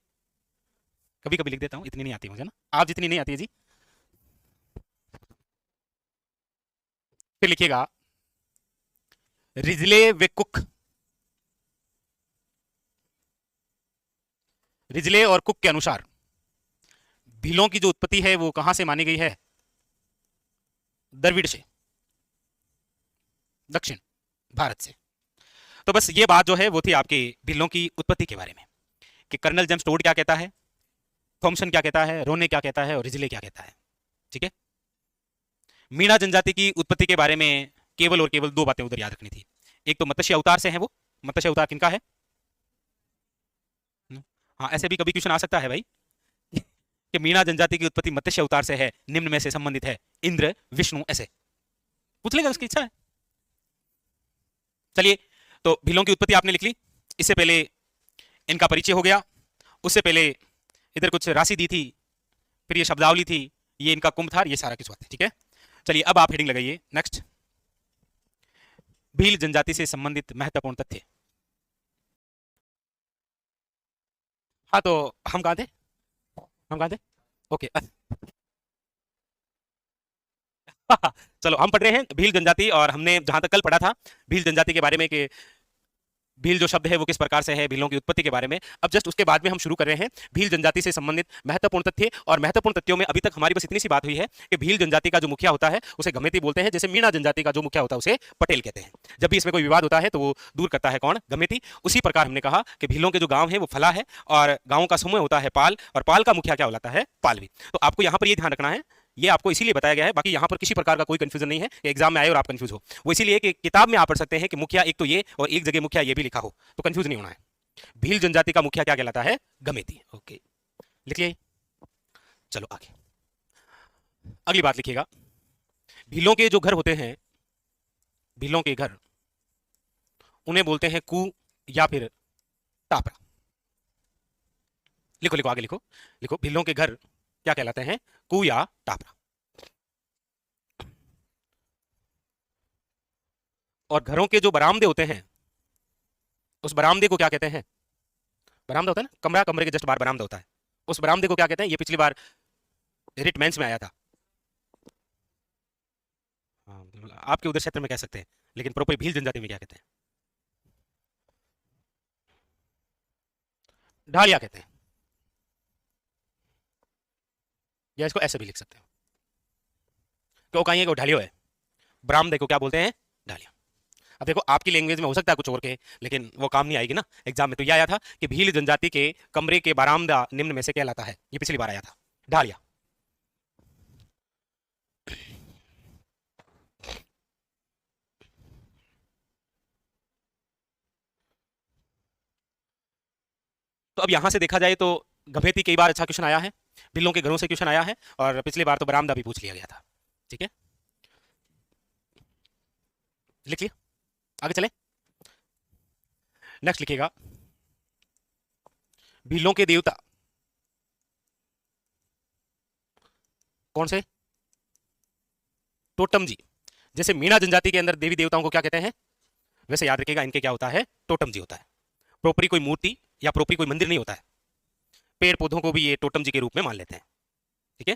कभी कभी लिख देता हूँ, इतनी नहीं आती मुझे ना, आप जितनी नहीं आती है जी। फिर लिखिएगा रिजले वे कुक। रिजले और कुक के अनुसार भीलों की जो उत्पत्ति है वो कहां से मानी गई है? द्रविड़ से, दक्षिण भारत से। तो बस ये बात जो है वो थी आपकी भीलों की उत्पत्ति के बारे में, कि कर्नल जेम्स टोड क्या कहता है, थॉमसन क्या कहता है, रोने क्या कहता है और रिजले क्या कहता है। ठीक है। मीणा जनजाति की उत्पत्ति के बारे में केवल और केवल दो बातें उधर याद रखनी थी। एक तो मत्स्य अवतार से है, वो मत्स्य अवतार किनका है? हाँ, ऐसे भी कभी क्वेश्चन आ सकता है भाई कि मीणा जनजाति की उत्पत्ति मत्स्य अवतार से है, निम्न में से संबंधित है इंद्र, विष्णु, ऐसे पूछ लेगा, उसकी इच्छा है। चलिए, तो भीलों की उत्पत्ति आपने लिख ली। इससे पहले इनका परिचय हो गया, उससे पहले इधर कुछ राशि दी थी, फिर ये शब्दावली थी, ये इनका कुंभ था, ये सारा कुछ बात है। ठीक है, चलिए अब आप हेडिंग लगाइए नेक्स्ट, भील जनजाति से संबंधित महत्वपूर्ण तथ्य। हाँ, तो हम कहाँ थे? हम कहाँ थे? ओके, चलो हम पढ़ रहे हैं भील जनजाति, और हमने जहां तक कल पढ़ा था भील जनजाति के बारे में कि भील जो शब्द है वो किस प्रकार से है, भीलों की उत्पत्ति के बारे में। अब जस्ट उसके बाद में हम शुरू कर रहे हैं भील जनजाति से संबंधित महत्वपूर्ण तथ्य, और महत्वपूर्ण तथ्यों में अभी तक हमारी बस इतनी सी बात हुई है कि भील जनजाति का जो मुखिया होता है उसे गमेती बोलते हैं, जैसे मीणा जनजाति का जो मुखिया होता है उसे पटेल कहते हैं। जब भी इसमें कोई विवाद होता है तो वो दूर करता है कौन? गमेती। उसी प्रकार हमने कहा कि भीलों के जो गांव है वो फला है, और गांवों का समूह होता है पाल, और पाल का मुखिया क्या होता है? पालवी। तो आपको यहां पर ये ध्यान रखना है, ये आपको इसीलिए बताया गया है, बाकी यहां पर किसी प्रकार का कोई कंफ्यूजन नहीं है कि एग्जाम में आए और आप कंफ्यूज हो। वो इसीलिए कि किताब में आप पढ़ सकते हैं कि मुखिया एक तो ये और एक जगह मुखिया ये भी लिखा हो, तो कंफ्यूज नहीं होना है। भील जनजाति का मुखिया क्या कहलाता है? गमेती। ओके, लिखिए। चलो आगे अगली बात लिखिएगा। भीलों के जो घर होते हैं, भीलों के घर, उन्हें बोलते हैं कू या फिर टापरा। लिखो लिखो आगे लिखो। लिखो, भीलों के घर क्या कहलाते हैं? कू या टापरा। और घरों के जो बरामदे होते हैं, उस बरामदे को क्या कहते हैं? बरामदा होता है ना, कमरा, कमरे के जस्ट बाहर बरामदा होता है, उस बरामदे को क्या कहते हैं? ये पिछली बार रिट मेंस में आया था। हाँ, मतलब आपके उधर क्षेत्र में कह सकते हैं, लेकिन प्रॉपर भील जनजाति में क्या कहते हैं? ढालिया कहते हैं, या इसको ऐसे भी लिख सकते हो। क्यों कहेंगे वो ढालियो है, बरामदे को क्या बोलते हैं? ढालिया। अब देखो आपकी लैंग्वेज में हो सकता है कुछ और के, लेकिन वो काम नहीं आएगी ना एग्जाम में। तो ये आया था कि भील जनजाति के कमरे के बरामदा निम्न में से कहलाता है, ये पिछली बार आया था, ढालिया। तो अब यहां से देखा जाए तो गभेती कई बार अच्छा क्वेश्चन आया है, बिल्लों के घरों से क्वेश्चन आया है, और पिछली बार तो बरामदा भी पूछ लिया गया था। ठीक है, लिखिए आगे चले। नेक्स्ट लिखिएगा, भीलों के देवता कौन से? टोटम जी। जैसे मीणा जनजाति के अंदर देवी देवताओं को क्या कहते हैं, वैसे याद रखिएगा इनके क्या होता है? टोटम जी होता है। प्रोपरी कोई मूर्ति या प्रोपरी कोई मंदिर नहीं होता है, पेड़ पौधों को भी ये टोटम जी के रूप में मान लेते हैं। ठीक है,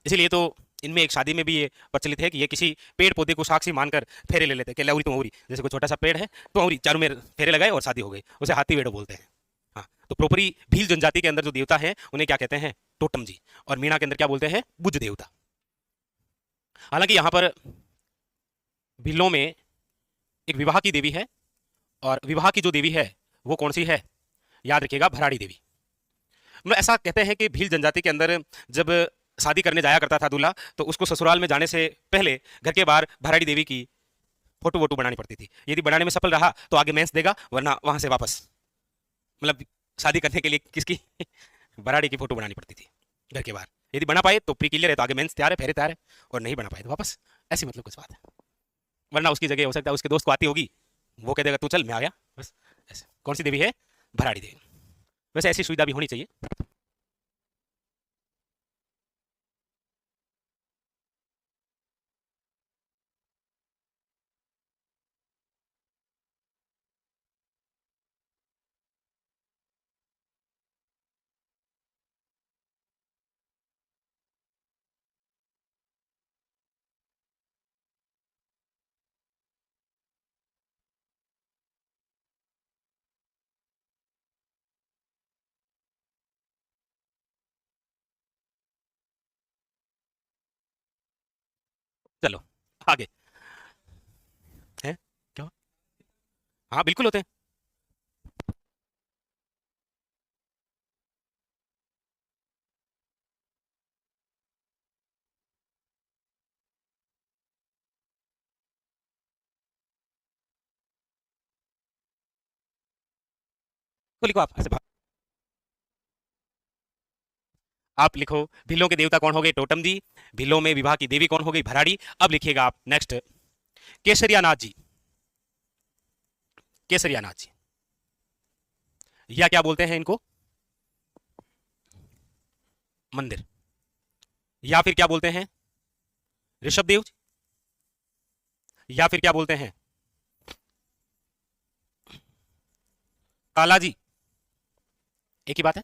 इसीलिए तो इनमें एक शादी में भी ये प्रचलित है कि ये किसी पेड़ पौधे को साक्षी मानकर फेरे ले लेते हैं कि लौरी तुमौरी, जैसे कोई छोटा सा पेड़ है तो औरी चारों में फेरे लगाए और शादी हो गई, उसे हाथी वेड़ो बोलते हैं। हाँ, तो प्रोपरी भील जनजाति के अंदर जो देवता है उन्हें क्या कहते हैं? टोटम जी। और मीणा के अंदर क्या बोलते हैं? बुद्ध देवता। हालांकि यहाँ पर भीलों में एक विवाह की देवी है, और विवाह की जो देवी है वो कौन सी है? याद रखिएगा, भराड़ी देवी। मतलब ऐसा कहते हैं कि भील जनजाति के अंदर जब शादी करने जाया करता था दूल्हा, तो उसको ससुराल में जाने से पहले घर के बाहर भराड़ी देवी की फोटो वोटो बनानी पड़ती थी। यदि बनाने में सफल रहा तो आगे मेंस देगा, वरना वहां से वापस, मतलब शादी करने के लिए किसकी भराड़ी की फोटो बनानी पड़ती थी घर के बाहर। यदि बना पाए तो प्री क्लियर है, तो आगे मेंस तैयार है, फेरे तैयार है, और नहीं बना पाए तो वापस। ऐसी मतलब कुछ बात है, वरना उसकी जगह हो सकता है उसके दोस्त को आती होगी, वो कह देगा तू चल मैं आ गया, बस ऐसे। कौन सी देवी है? भराड़ी देवी। वैसे ऐसी सुविधा भी होनी चाहिए। चलो आगे है क्या? हाँ बिल्कुल होते हैं। तो लिखो आप ऐसे आप लिखो, भीलों के देवता कौन हो गए? टोटम जी। भीलों में विवाह की देवी कौन हो गई? भराड़ी। अब लिखिएगा आप नेक्स्ट, केसरिया नाथ जी। केसरिया नाथ जी, या क्या बोलते हैं इनको? मंदिर। या फिर क्या बोलते हैं? ऋषभ देव। या फिर क्या बोलते हैं? काला जी। एक ही बात है।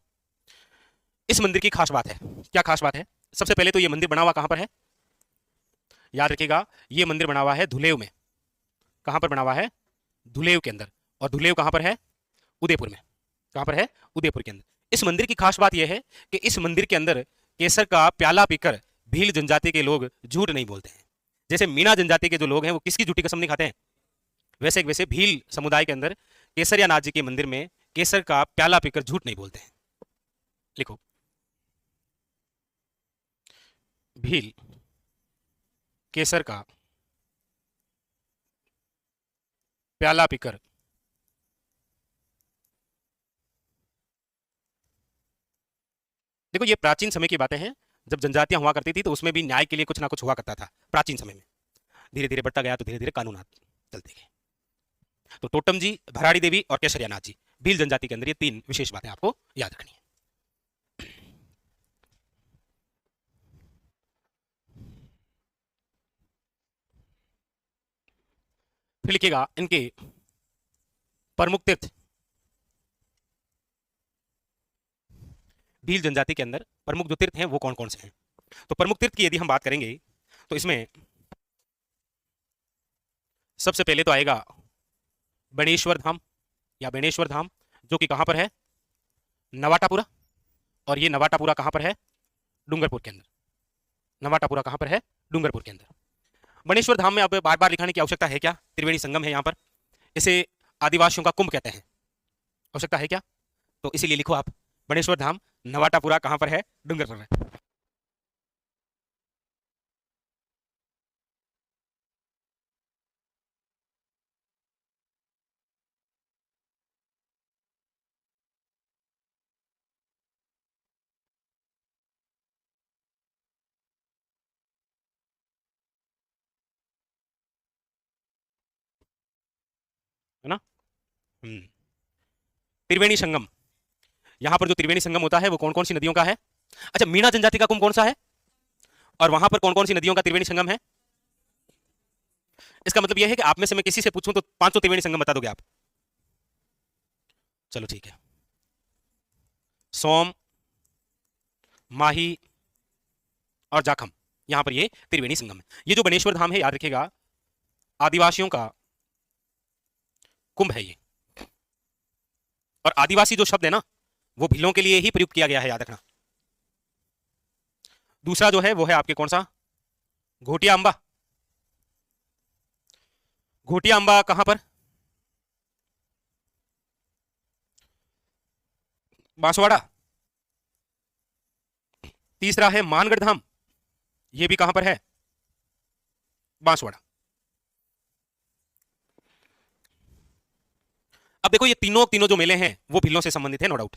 इस मंदिर की खास बात है, क्या खास बात है? सबसे पहले तो ये मंदिर बना हुआ कहां पर है, याद रखिएगा, ये मंदिर बना हुआ है धुलेव में। कहां पर बना हुआ है, धुलेव के अंदर। और धुलेव कहां पर है, उदयपुर में। कहां पर है, उदयपुर के अंदर। इस मंदिर की खास बात यह है कि इस मंदिर के अंदर केसर का प्याला पीकर भील जनजाति के लोग झूठ नहीं बोलते हैं। जैसे मीणा जनजाति के जो लोग हैं वो किसकी झूठी कसम नहीं खाते हैं, वैसे भील समुदाय के अंदर केसरियानाथ जी के मंदिर में केसर का प्याला पीकर झूठ नहीं बोलते हैं। लिखो, भील केसर का प्याला पीकर देखो, ये प्राचीन समय की बातें हैं। जब जनजातियां हुआ करती थी तो उसमें भी न्याय के लिए कुछ ना कुछ हुआ करता था प्राचीन समय में। धीरे धीरे बढ़ता गया तो धीरे धीरे कानून चलते गए। तो टोटम जी, भराड़ी देवी और केसरियानाथ जी, भील जनजाति के अंदर ये तीन विशेष बातें आपको याद रखनी है। फिर लिखिएगा इनके प्रमुख तीर्थ। भील जनजाति के अंदर प्रमुख जो तीर्थ हैं वो कौन कौन से हैं। तो प्रमुख तीर्थ की यदि हम बात करेंगे तो इसमें सबसे पहले तो आएगा बेणेश्वर धाम या बेणेश्वर धाम, जो कि कहां पर है, नवाटापुरा। और ये नवाटापुरा कहां पर है, डूंगरपुर के अंदर। नवाटापुरा कहां पर है, डूंगरपुर के अंदर। बेणेश्वर धाम में अब बार बार लिखाने की आवश्यकता है क्या, त्रिवेणी संगम है यहां पर। इसे आदिवासियों का कुंभ कहते हैं, आवश्यकता है क्या, तो इसीलिए लिखो आप बेणेश्वर धाम, नवाटापुरा कहां पर है, डूंगरपुर में। है ना। हम्म। त्रिवेणी संगम, यहां पर जो त्रिवेणी संगम होता है वो कौन कौन सी नदियों का है। अच्छा, मीणा जनजाति का कुंभ कौन सा है, और वहां पर कौन कौन सी नदियों का त्रिवेणी संगम है। इसका मतलब यह है कि आप में से मैं किसी से पूछूं तो 500 त्रिवेणी संगम बता दोगे आप। चलो ठीक है, सोम, माही और जाखम, यहां पर ये त्रिवेणी संगम है। ये जो बनेश्वर धाम है, याद रखिएगा, आदिवासियों का कुंभ है ये। और आदिवासी जो शब्द है ना, वो भीलों के लिए ही प्रयुक्त किया गया है, याद रखना। दूसरा जो है वो है आपके कौन सा, घोटिया अंबा। घोटिया अंबा कहां पर, बांसवाड़ा। तीसरा है मानगढ़ धाम, ये भी कहां पर है, बांसवाड़ा। अब देखो, ये तीनों तीनों जो मेले हैं वो भीलों से संबंधित है, नो डाउट।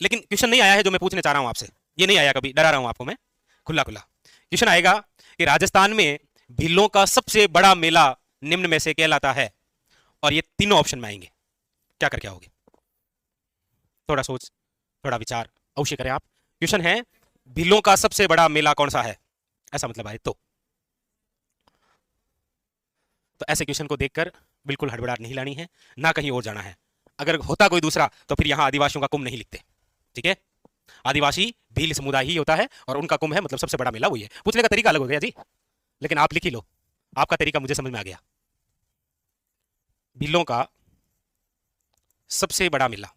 लेकिन क्वेश्चन नहीं आया है जो मैं पूछने चाह रहा हूं आपसे, ये नहीं आया कभी, डरा रहा हूं आपको मैं, खुला खुला क्वेश्चन आएगा कि राजस्थान में भीलों का सबसे बड़ा मेला निम्न में से कहलाता है, और ये तीनों ऑप्शन में आएंगे, क्या करके आओगे। थोड़ा सोच, थोड़ा विचार अवश्य करें आप। क्वेश्चन है, भीलों का सबसे बड़ा मेला कौन सा है, ऐसा मतलब आए तो ऐसे क्वेश्चन को देखकर बिल्कुल हड़बड़ाहट नहीं लानी है, ना कहीं और जाना है। अगर होता कोई दूसरा तो फिर यहां आदिवासियों का कुंभ नहीं लिखते, ठीक है। आदिवासी भील समुदाय ही होता है और उनका कुंभ है, मतलब सबसे बड़ा मेला वही है। पूछने का तरीका अलग हो गया जी, लेकिन आप लिख ही लो, आपका तरीका मुझे समझ में आ गया। भीलों का सबसे बड़ा मेला।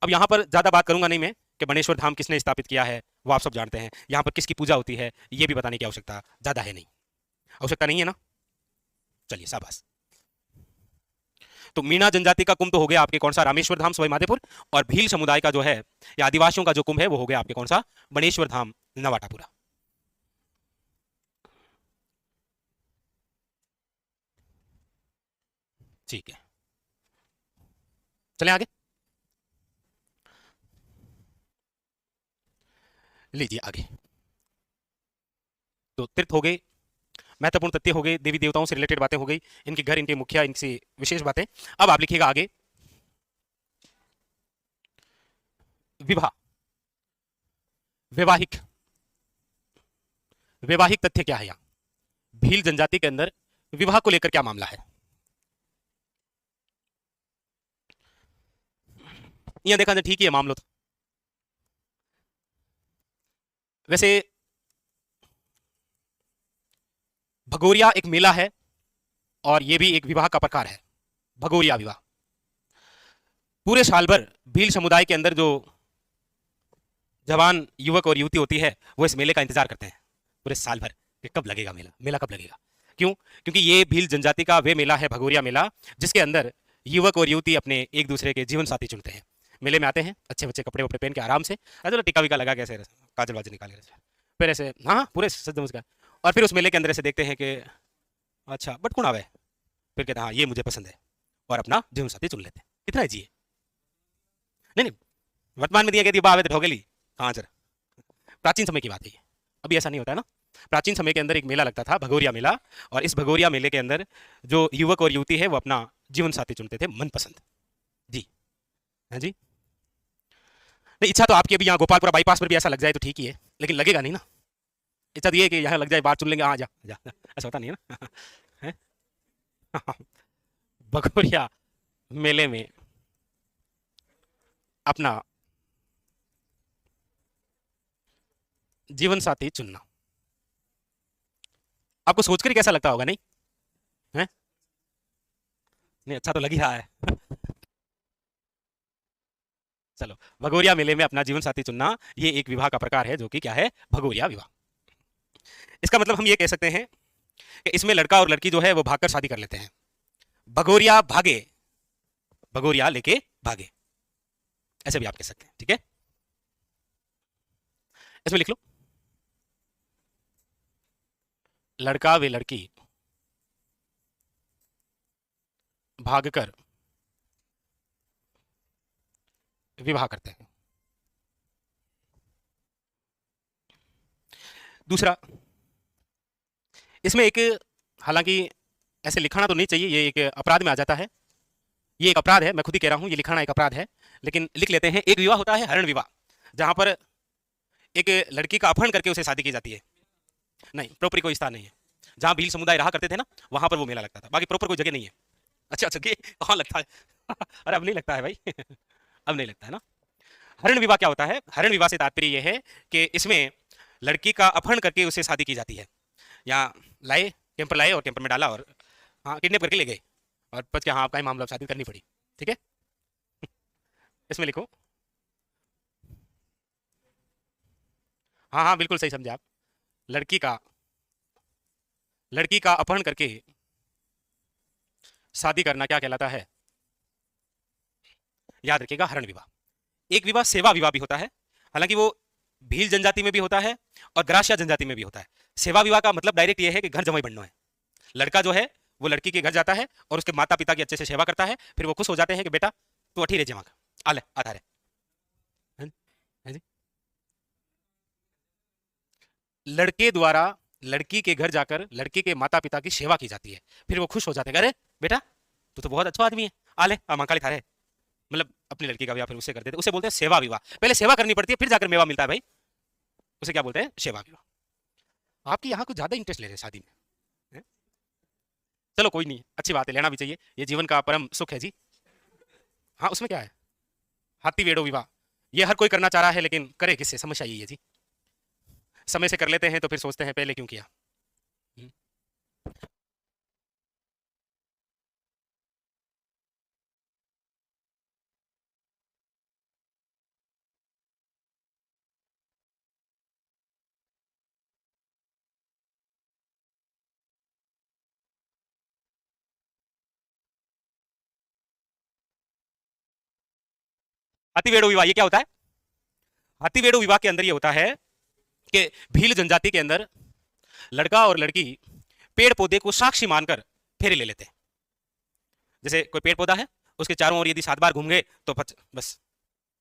अब यहां पर ज्यादा बात करूंगा नहीं मैं कि बनेश्वर धाम किसने स्थापित किया है, वो आप सब जानते हैं। यहां पर किसकी पूजा होती है ये भी बताने की आवश्यकता ज्यादा है नहीं, आवश्यकता नहीं है ना। चलिए शाबाश। तो मीणा जनजाति का कुंभ तो हो गया आपके कौन सा, रामेश्वर धाम सवाई माधोपुर। और भील समुदाय का जो है या आदिवासियों का जो कुंभ है वो हो गया आपके कौन सा, बनेश्वर धाम, नवाटापुरा। ठीक है, चलें आगे। लीजिए आगे। तो तीर्थ हो गए, महत्वपूर्ण तथ्य हो गए, देवी देवताओं से रिलेटेड बातें हो गई, इनके घर, इनके मुखिया, इनसे विशेष बातें। अब आप लिखिएगा आगे, विवाह, वैवाहिक, वैवाहिक तथ्य क्या है यहां, भील जनजाति के अंदर विवाह को लेकर क्या मामला है। यहां देखा जाए ठीक ही है मामला तो, वैसे भगोरिया एक मेला है और यह भी एक विवाह का प्रकार है, भगोरिया विवाह। पूरे साल भर भील समुदाय के अंदर जो जवान युवक और युवती होती है वो इस मेले का इंतजार करते हैं पूरे साल भर कि कब लगेगा मेला, मेला कब लगेगा। क्यों? क्योंकि ये भील जनजाति का वे मेला है, भगोरिया मेला, जिसके अंदर युवक और युवती अपने एक दूसरे के जीवन साथी चुनते हैं। मेले में आते हैं अच्छे बच्चे कपड़े वपड़े पहन के आराम से, चलो टिक्का विका लगा के ऐसे काजल वाजल निकाल के फिर ऐसे, हाँ पूरे सज का, और फिर उस मेले के अंदर ऐसे देखते हैं कि अच्छा बट कौन आवे, फिर कहते हैं हाँ ये मुझे पसंद है और अपना जीवन साथी चुन लेते हैं। कितना है जी? नहीं नहीं, वर्तमान में दिया कहती बावे तो ठोकेली कहाँ सर, प्राचीन समय की बात है ये, अभी ऐसा नहीं होता है ना। प्राचीन समय के अंदर एक मेला लगता था, भगोरिया मेला, और इस भगोरिया मेले के अंदर जो युवक और युवती है वो अपना जीवन साथी चुनते थे मनपसंद। जी हाँ जी। नहीं, इच्छा तो आपकी अभी यहाँ गोपालपुरा बाईपास पर भी ऐसा लग जाए तो ठीक ही है, लेकिन लगेगा नहीं ना। इच्छा तो ये है कि यहाँ लग जाए, बात चुन लेंगे, हाँ जा जा, ऐसा होता नहीं है ना। है? भगोरिया मेले में अपना जीवन साथी चुनना आपको सोचकर ही कैसा लगता होगा, नहीं है? नहीं, अच्छा तो लग ही रहा है। चलो, भगोरिया मेले में अपना जीवन साथी चुनना ये एक विवाह का प्रकार है जो कि क्या है, भगोरिया विवाह। इसका मतलब हम ये कह सकते हैं कि इसमें लड़का और लड़की जो है वो भागकर शादी कर लेते हैं। भगोरिया भागे, भगोरिया लेके भागे, ऐसे भी आप कह सकते हैं। ठीक है, इसमें लिख लो, लड़का व लड़की भागकर विवाह करते हैं। दूसरा, इसमें एक, हालांकि ऐसे लिखाना तो नहीं चाहिए, ये एक अपराध में आ जाता है, ये एक अपराध है, मैं खुद ही कह रहा हूं ये लिखाना एक अपराध है, लेकिन लिख लेते हैं। एक विवाह होता है हरण विवाह, जहां पर एक लड़की का अपहरण करके उसे शादी की जाती है। नहीं, प्रॉपर कोई स्थान नहीं है, जहां भील समुदाय रहा करते थे ना वहां पर वो मेला लगता था, बाकी प्रॉपर कोई जगह नहीं है। अच्छा अच्छा, कहाँ लगता है? अरे अब नहीं लगता है भाई। अब नहीं लगता है ना। हरण विवाह क्या होता है? हरण विवाह से तात्पर्य यह है कि इसमें लड़की का अपहरण करके उसे शादी की जाती है, या लाए, कैंपर लाए और कैंपर में डाला और हाँ किडनैप करके ले गए और बच के हाँ आपका ही मामला, शादी करनी पड़ी। ठीक है, इसमें लिखो, हाँ हाँ बिल्कुल सही समझे आप, लड़की का अपहरण करके शादी करना क्या कहलाता है? याद रखिएगा, हरण विवाह। एक विवाह सेवा विवाह भी होता है, हालांकि वो भील जनजाति में भी होता है और ग्रासिया जनजाति में भी होता है। सेवा विवाह का मतलब डायरेक्ट ये है कि घर जमाई बनना है। लड़का जो है वो लड़की के घर जाता है और उसके माता पिता की अच्छे से सेवा करता है, फिर वो खुश हो जाते हैं कि बेटा तू अठी रह जमा आले आता रहे। हाँ जी, लड़के द्वारा लड़की के घर जाकर लड़की के माता पिता की सेवा की जाती है, फिर वो खुश हो जाते हैं, अरे बेटा तू तो बहुत अच्छा आदमी है, आले मांकाली थारे, मतलब अपनी लड़की का विवाह फिर उससे कर देते, उसे बोलते हैं सेवा विवाह। पहले सेवा करनी पड़ती है फिर जाकर मेवा मिलता है भाई, उसे क्या बोलते हैं? सेवा विवाह। आपकी यहाँ कुछ ज्यादा इंटरेस्ट ले रहे हैं शादी में, है? चलो कोई नहीं, अच्छी बात है, लेना भी चाहिए, ये जीवन का परम सुख है जी। हाँ उसमें क्या है, हाथी वेड़ो विवाह, ये हर कोई करना चाह रहा है, लेकिन करे किससे? समस्या यही है जी, समय से कर लेते हैं तो फिर सोचते हैं पहले क्यों किया। हाथी वेड़ो विवाह ये क्या होता है? हाथी वेड़ो विवाह के अंदर ये होता है कि भील जनजाति के अंदर लड़का और लड़की पेड़ पौधे को साक्षी मानकर फेरे ले लेते हैं। जैसे कोई पेड़ पौधा है, उसके चारों ओर यदि 7 बार घूम गए तो बस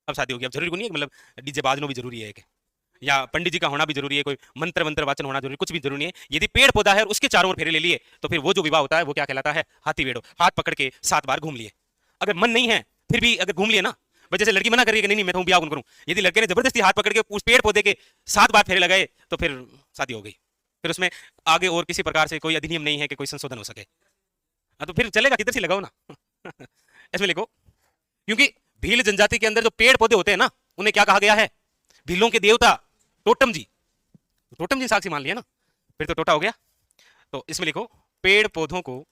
अब शादी होगी। अब जरूरी नहीं है, मतलब डीजे बाजनो भी जरूरी है कि, या पंडित जी का होना भी जरूरी है, कोई मंत्र मंत्र वाचन होना जरूरी, कुछ भी जरूरी नहीं है। यदि पेड़ पौधा है और उसके चारों ओर फेरे ले लिए तो फिर वो जो विवाह होता है वो क्या कहलाता है? हाथी वेड़ो, हाथ पकड़ के 7 बार घूम लिए। अगर मन नहीं है फिर भी अगर घूम लिए ना, भाई जैसे लड़की मना कर रही है कि नहीं मैं तो ब्याह करूं, यदि लड़के ने जबरदस्ती हाथ पकड़ के उस पेड़ पौधे के 7 बार फेरे लगाए तो फिर शादी हो गई, फिर उसमें आगे और किसी प्रकार से कोई अधिनियम नहीं है कि कोई संशोधन हो सके। हाँ तो फिर चलेगा, किधर से लगाओ ना। इसमें लिखो, क्योंकि भील जनजाति के अंदर जो पेड़ पौधे होते हैं ना उन्हें क्या कहा गया है? भीलों के देवता टोटम जी, तो टोटम जीन साक्षी मान लिया ना, फिर तो टोटा हो गया। तो इसमें लिखो पेड़ पौधों को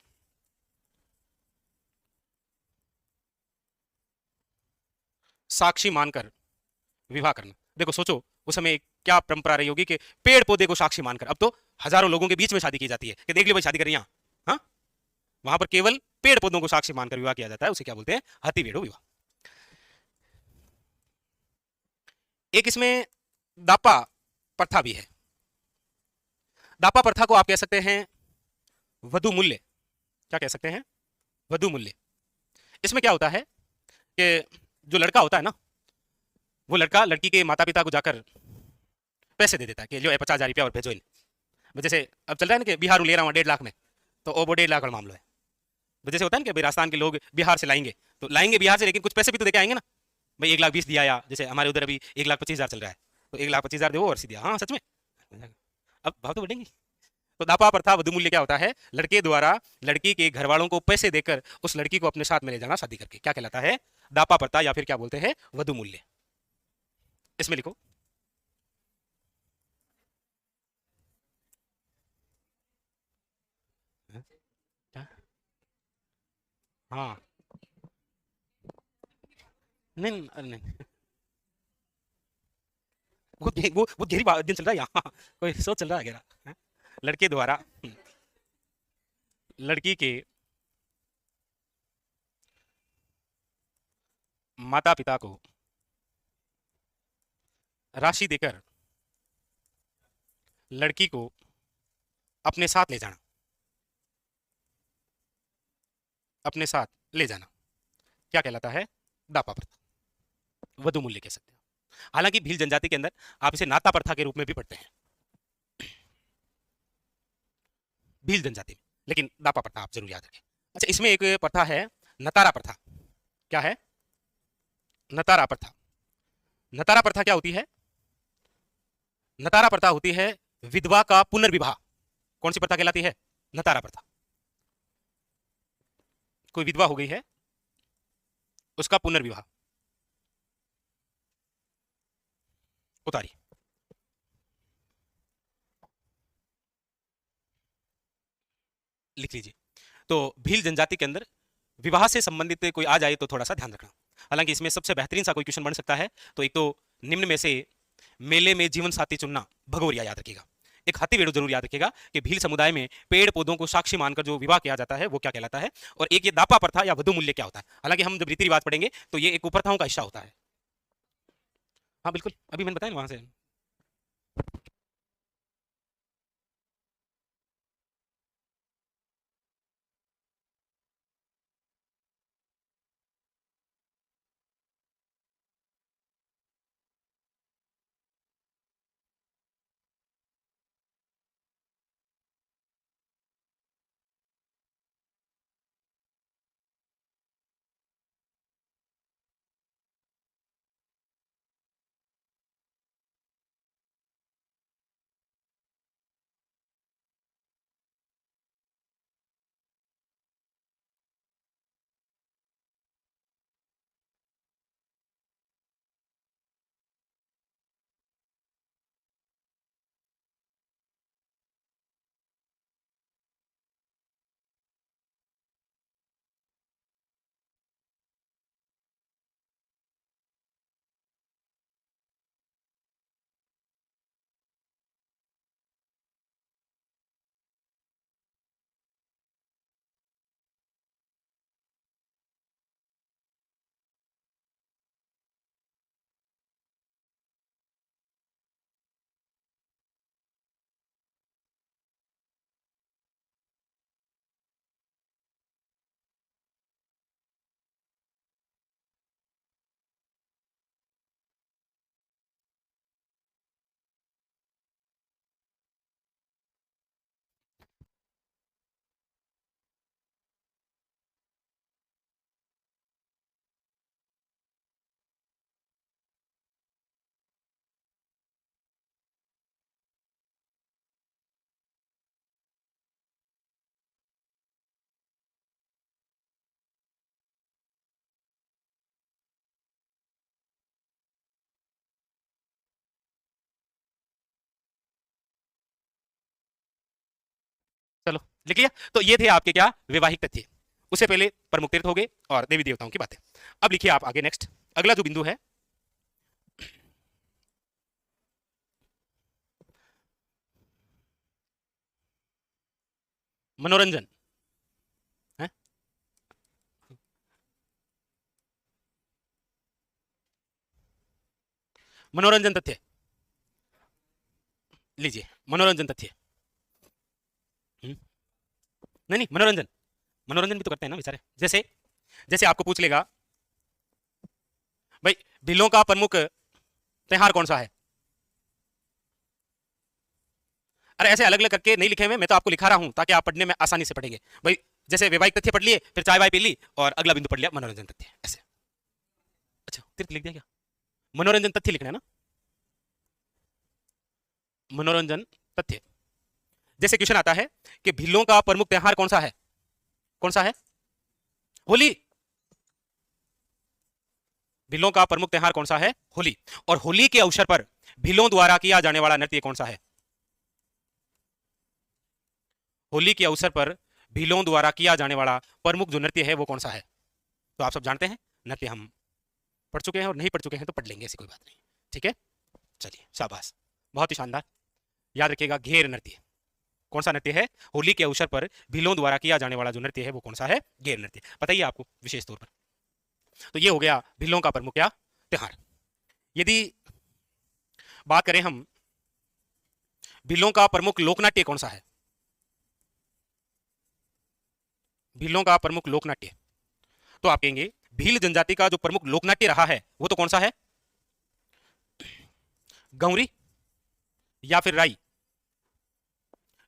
साक्षी मानकर विवाह करना। देखो सोचो उस समय क्या परंपरा रही होगी कि पेड़ पौधे को साक्षी मानकर। अब तो हजारों लोगों के बीच में शादी की जाती है कि देख लो भाई शादी कर रही हैं, हाँ, वहां पर केवल पेड़ पौधों को साक्षी मानकर विवाह किया जाता है, उसे क्या बोलते हैं, हथिवेड़ो विवाह। एक इसमें दापा प्रथा भी है। दापा प्रथा को आप कह सकते हैं वधु मूल्य। क्या कह सकते हैं, वधु मूल्य। इसमें क्या होता है कि जो लड़का होता है ना, वो लड़का लड़की के माता पिता को जाकर पैसे दे देता है कि जो है 50,000 रुपया और भेजो इन। जैसे अब चल रहा है ना कि बिहार ले रहा हूँ 1.5 लाख में, तो वो 1.5 लाख का मामला है। जैसे होता है ना कि राजस्थान के लोग बिहार से लाएंगे, तो लाएंगे बिहार से, लेकिन कुछ पैसे भी तो देके आएंगे ना भाई। 1,20,000 दिया, या जैसे हमारे उधर अभी 1,25,000 चल रहा है, तो 1,25,000 दो और सीधा, हाँ सच में, अब भाव तो बढ़ेंगे। तो दापा प्रथा वधु मूल्य क्या होता है, लड़के द्वारा लड़की के घर वालों को पैसे देकर उस लड़की को अपने साथ में ले जाना शादी करके, क्या कहलाता है, दापा प्रथा, या फिर क्या बोलते हैं, वधु मूल्य। इसमें लिखो क्या? हाँ, नहीं अरे नहीं, वो गहरी दिन चल रहा है यहाँ, कोई सोच चल रहा है गहरा, हैं? लड़के द्वारा लड़की के माता पिता को राशि देकर लड़की को अपने साथ ले जाना, अपने साथ ले जाना, क्या कहलाता है, दापा प्रथा, वधु मूल्य कह सकते हैं। हालांकि भील जनजाति के अंदर आप इसे नाता प्रथा के रूप में भी पढ़ते हैं, भील जनजाति में, लेकिन दापा प्रथा आप जरूर याद रखें। अच्छा, इसमें एक प्रथा है नतारा प्रथा। क्या है, नतारा प्रथा। नतारा प्रथा क्या होती है, नतारा प्रथा होती है विधवा का पुनर्विवाह। कौन सी प्रथा कहलाती है, नतारा प्रथा। कोई विधवा हो गई है, उसका पुनर्विवाह, उतारी। लिख लीजिए। तो भील जनजाति के अंदर विवाह से संबंधित कोई आ जाए तो थोड़ा सा ध्यान रखना। हालांकि इसमें सबसे बेहतरीन सा कोई क्वेश्चन बन सकता है, तो एक तो निम्न में से मेले में जीवन साथी चुनना, भगोरिया याद रखिएगा। एक हाथीवेड़ो जरूर याद रखिएगा कि भील समुदाय में पेड़ पौधों को साक्षी मानकर जो विवाह किया जाता है वो क्या कहलाता है, और एक ये दापा प्रथा या वधु मूल्य क्या होता है। हालांकि हम जब रीति रिवाज पढ़ेंगे तो ये एक कुप्रथाओं का हिस्सा होता है। हाँ बिल्कुल, अभी मैंने बताया ना वहां से। चलो लिख लिया। तो ये थे आपके क्या वैवाहिक तथ्य। उससे पहले प्रमुख तीर्थ हो गए और देवी देवताओं की बातें। अब लिखिए आप आगे नेक्स्ट, अगला जो बिंदु है मनोरंजन है। मनोरंजन तथ्य लीजिए, मनोरंजन तथ्य। नहीं नहीं, मनोरंजन, मनोरंजन भी तो करते हैं ना बेचारे। जैसे जैसे आपको पूछ लेगा भाई भिल्लों का प्रमुख त्योहार कौन सा है। अरे ऐसे अलग अलग करके नहीं लिखे हुए, मैं तो आपको लिखा रहा हूं ताकि आप पढ़ने में आसानी से पढ़ेंगे भाई। जैसे वैवाहिक तथ्य पढ़ लिए, फिर चाय वाय पी ली, और अगला बिंदु पढ़ लिया मनोरंजन तथ्य, ऐसे। अच्छा तीर्थ लिख दिया क्या? मनोरंजन तथ्य लिखना है ना, मनोरंजन तथ्य। जैसे क्वेश्चन आता है कि भिल्लों का प्रमुख त्योहार कौन सा है, कौन सा है? होली। भिल्लों का प्रमुख त्योहार कौन सा है? होली। और होली के अवसर पर भिल्लों द्वारा किया जाने वाला नृत्य कौन सा है? होली के अवसर पर भीलों द्वारा किया जाने वाला प्रमुख जो नृत्य है वो कौन सा है? तो आप सब जानते हैं नृत्य, हम पढ़ चुके हैं, और नहीं पढ़ चुके हैं तो पढ़ लेंगे, ऐसी कोई बात नहीं। ठीक है, चलिए शाबाश, बहुत ही शानदार। याद रखिएगा घेर नृत्य। कौन सा नृत्य है? होली के अवसर पर भीलों द्वारा किया जाने वाला जो नृत्य है वो कौन सा है? घेर नृत्य। बताइए आपको विशेष तौर पर। तो ये हो गया भीलों का प्रमुख क्या त्योहार। यदि बात करें हम भीलों का प्रमुख लोकनाट्य कौन सा है? भीलों का प्रमुख लोकनाट्य, तो आप कहेंगे भील जनजाति का जो प्रमुख लोकनाट्य रहा है वो तो कौन सा है? गौरी या फिर राई?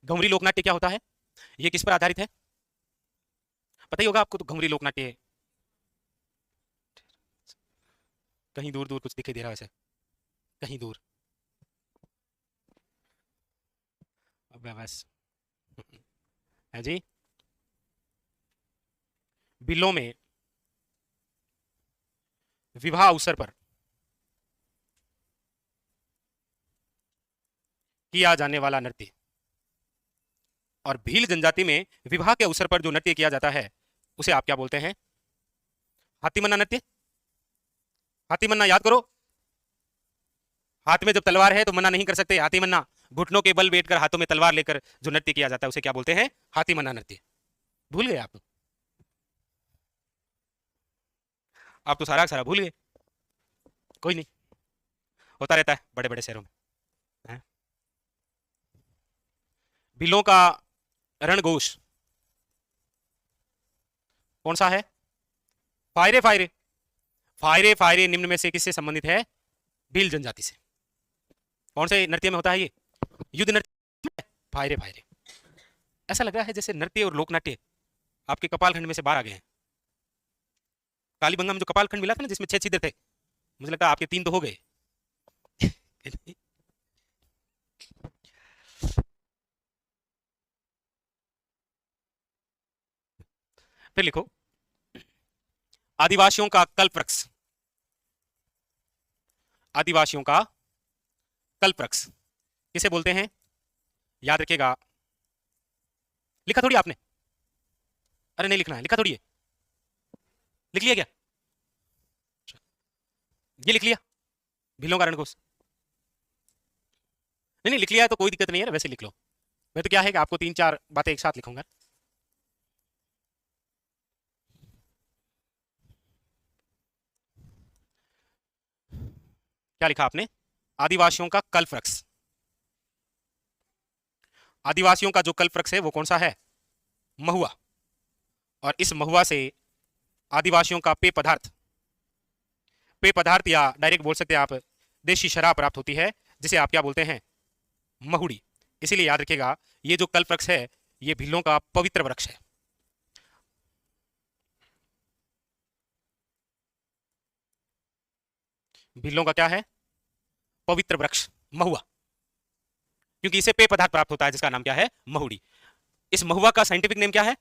गौरी लोकनाट्य क्या होता है? ये किस पर आधारित है? पता ही होगा आपको, तो गौरी लोकनाट्य है। कहीं दूर दूर कुछ दिखाई दे रहा है वैसे, कहीं दूर। अब बस है जी। बिलों में विवाह अवसर पर किया जाने वाला नृत्य, और भील जनजाति में विवाह के अवसर पर जो नृत्य किया जाता है उसे आप क्या बोलते हैं? हाथीमन्ना नृत्य। हाथीमन्ना याद करो, हाथ में जब तलवार है तो मना नहीं कर सकते, हाथीमन्ना। घुटनों के बल बैठकर हाथों में तलवार लेकर जो नृत्य किया जाता है उसे क्या बोलते हैं? हाथीमन्ना नृत्य। भूल गए आप? आप तो सारा सारा भूल गए। कोई नहीं, होता रहता है बड़े बड़े शहरों में। हैं? बिलों का रणघोष कौन सा है? फायरे फायरे। फायरे फायरे निम्न में से किससे संबंधित है? भील जनजाति से। कौन से नृत्य में होता है ये? युद्ध नृत्य। फायरे फायरे। ऐसा लग रहा है जैसे नृत्य और लोकनाट्य आपके कपालखंड में से बाहर आ गए हैं। कालीबंगा में जो कपालखंड मिला था ना जिसमें 6 छिद्र थे, मुझे लगता है आपके 3 तो हो गए। फिर लिखो आदिवासियों का कल्पवृक्ष। आदिवासियों का कल्पवृक्ष किसे बोलते हैं? याद रखिएगा। लिखा थोड़ी आपने? अरे नहीं लिखना है, लिखा थोड़ी है। लिख लिया क्या? ये लिख लिया भीलों का रणघोष? नहीं नहीं लिख लिया है तो कोई दिक्कत नहीं है, वैसे लिख लो। मैं तो क्या है कि आपको 3-4 बातें एक साथ लिखूंगा। क्या लिखा आपने? आदिवासियों का कल्पवृक्ष। आदिवासियों का जो कल्पवृक्ष है वो कौन सा है? महुआ। और इस महुआ से आदिवासियों का पेय पदार्थ, पेय पदार्थ या डायरेक्ट बोल सकते हैं आप देशी शराब प्राप्त होती है, जिसे आप क्या बोलते हैं? महुड़ी। इसीलिए याद रखिएगा ये जो कल्पवृक्ष है ये भीलों का पवित्र वृक्ष है। भीलों का क्या है? पवित्र वृक्ष महुआ, क्योंकि इसे पेय पदार्थ प्राप्त होता है जिसका नाम क्या है? महुड़ी। इस महुआ का साइंटिफिक नेम क्या है?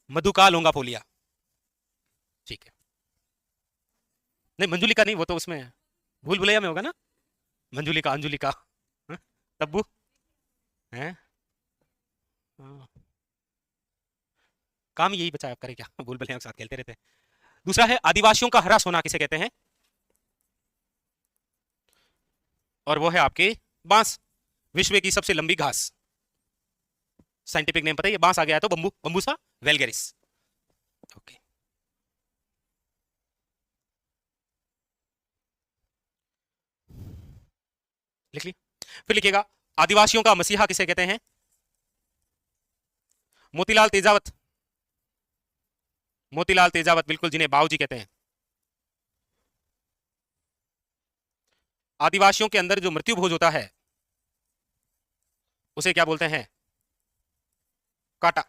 मधुका लोंगाफोलिया। ठीक है, नहीं मंजुलिका नहीं, वो तो उसमें भूल भुलैया में होगा ना। मंजुलिका, अंजुलिका, हाँ? तब्बू है। हाँ, काम यही बचा है, अब करें क्या? भूल भले साथ खेलते रहते हैं। दूसरा है आदिवासियों का हरा सोना किसे कहते हैं? और वो है आपके बांस, विश्व की सबसे लंबी घास। साइंटिफिक नेम पता है? ये बांस आ गया है तो बंबू, बंबूसा वेलगेरिस। ओके, लिख लिया। फिर लिखिएगा आदिवासियों का मसीहा किसे कहते हैं? मोतीलाल तेजावत, मोतीलाल तेजावत बिल्कुल, जिन्हें बाबूजी कहते हैं। आदिवासियों के अंदर जो मृत्यु भोज होता है उसे क्या बोलते हैं? काटा।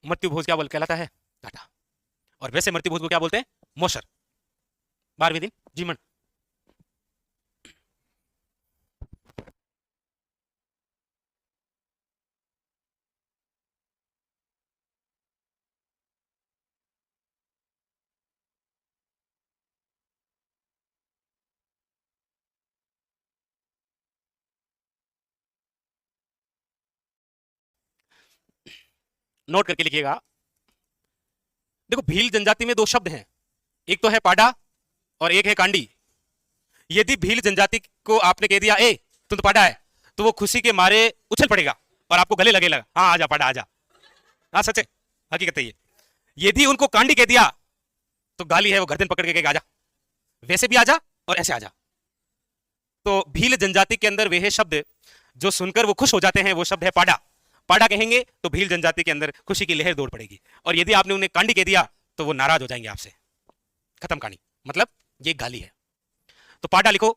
मृत्यु भोज क्या बोल कहलाता है? काटा। और वैसे मृत्यु भोज को क्या बोलते हैं? मोशर। 12वें दिन जीवन। नोट करके लिखिएगा। देखो, भील जनजाति में दो शब्द हैं, एक तो है पाडा और एक है कांडी। यदि भील जनजाति को आपने कह दिया ए तुम तो पाडा है, तो वो खुशी के मारे उछल पड़ेगा और आपको गले लगेगा, हाँ आजा पाडा आजा। हाँ सच है, हकीकत है ये। यदि उनको कांडी कह दिया तो गाली है, वो गर्दन पकड़ के कहेगा आजा, वैसे भी आजा और ऐसे आजा। तो भील जनजाति के अंदर वे शब्द जो सुनकर वो खुश हो जाते हैं, वो शब्द है पाडा। पाडा कहेंगे तो भील जनजाति के अंदर खुशी की लहर दौड़ पड़ेगी। और यदि आपने उन्हें कांडी कह दिया तो वो नाराज हो जाएंगे आपसे। खत्म कहानी, मतलब ये गाली है। तो पाडा लिखो।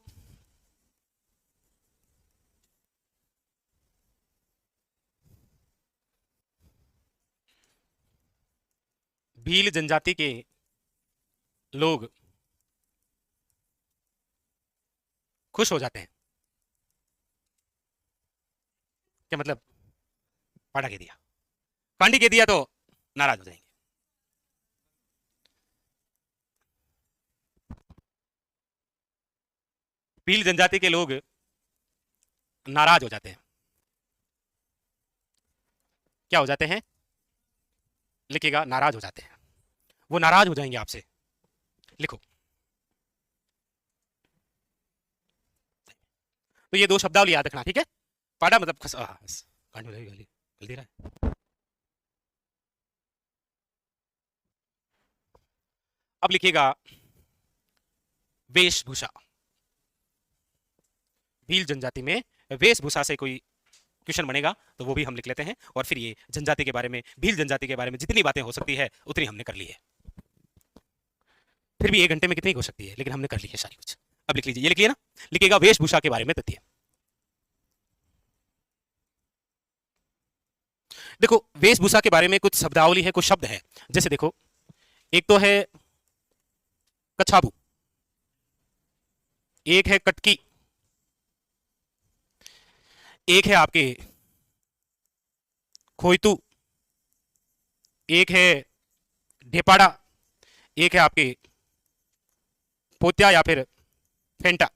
भील जनजाति के लोग खुश हो जाते हैं। क्या मतलब? पाडा कह दिया, कांडी कह दिया तो नाराज हो जाएंगे। भील जनजाति के लोग नाराज हो जाते हैं। क्या हो जाते हैं? लिखिएगा, नाराज हो जाते हैं। वो नाराज हो जाएंगे आपसे। लिखो। तो ये दो शब्दावली याद रखना, ठीक है? पाडा मतलब खस, कांड हो जाएगी, गाली दे रहा है। अब लिखिएगा वेशभूषा। भील जनजाति में वेशभूषा से कोई क्वेश्चन बनेगा तो वो भी हम लिख लेते हैं। और फिर ये जनजाति के बारे में, भील जनजाति के बारे में जितनी बातें हो सकती है उतनी हमने कर ली है। फिर भी 1 घंटे में कितनी हो सकती है, लेकिन हमने कर ली है सारी कुछ। अब लिख लीजिए, ये लिख लिया ना? लिखिएगा वेशभूषा के बारे में तथ्य। देखो, वेशभूषा के बारे में कुछ शब्दावली है, कुछ शब्द है। जैसे देखो, एक तो है कछाबू, एक है कटकी, एक है आपके खोइतू, एक है ढेपाड़ा, एक है आपके पोत्या या फिर फेंटा।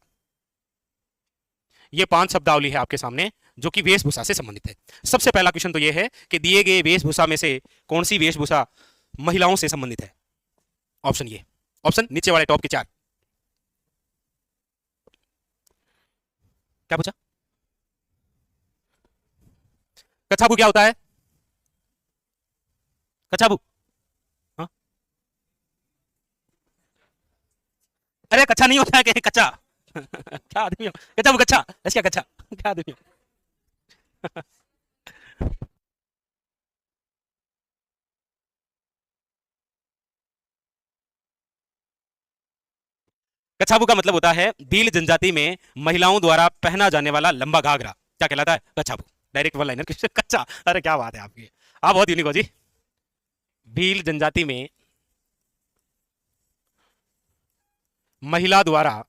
ये 5 शब्दावली है आपके सामने जो कि वेशभूषा से संबंधित है। सबसे पहला क्वेश्चन तो ये है कि दिए गए वेशभूषा में से कौन सी वेशभूषा महिलाओं से संबंधित है? ऑप्शन ये, ऑप्शन नीचे वाले टॉप के 4। क्या पूछा? कछाबू क्या होता है? कछाबू, हाँ? अरे कच्चा नहीं होता है कि कच्चा। क्या आदमी हो? कछाबू कच्चा, ऐसे क्या कच्चा? क्या आदमी हो? कछाबू का मतलब होता है भील जनजाति में महिलाओं द्वारा पहना जाने वाला लंबा घाघरा। क्या कहलाता है? कछाबू। डायरेक्ट वन लाइनर क्वेश्चन, कच्चा। अरे क्या बात है आपकी, आप बहुत यूनिक हो जी। भील जनजाति में महिला द्वारा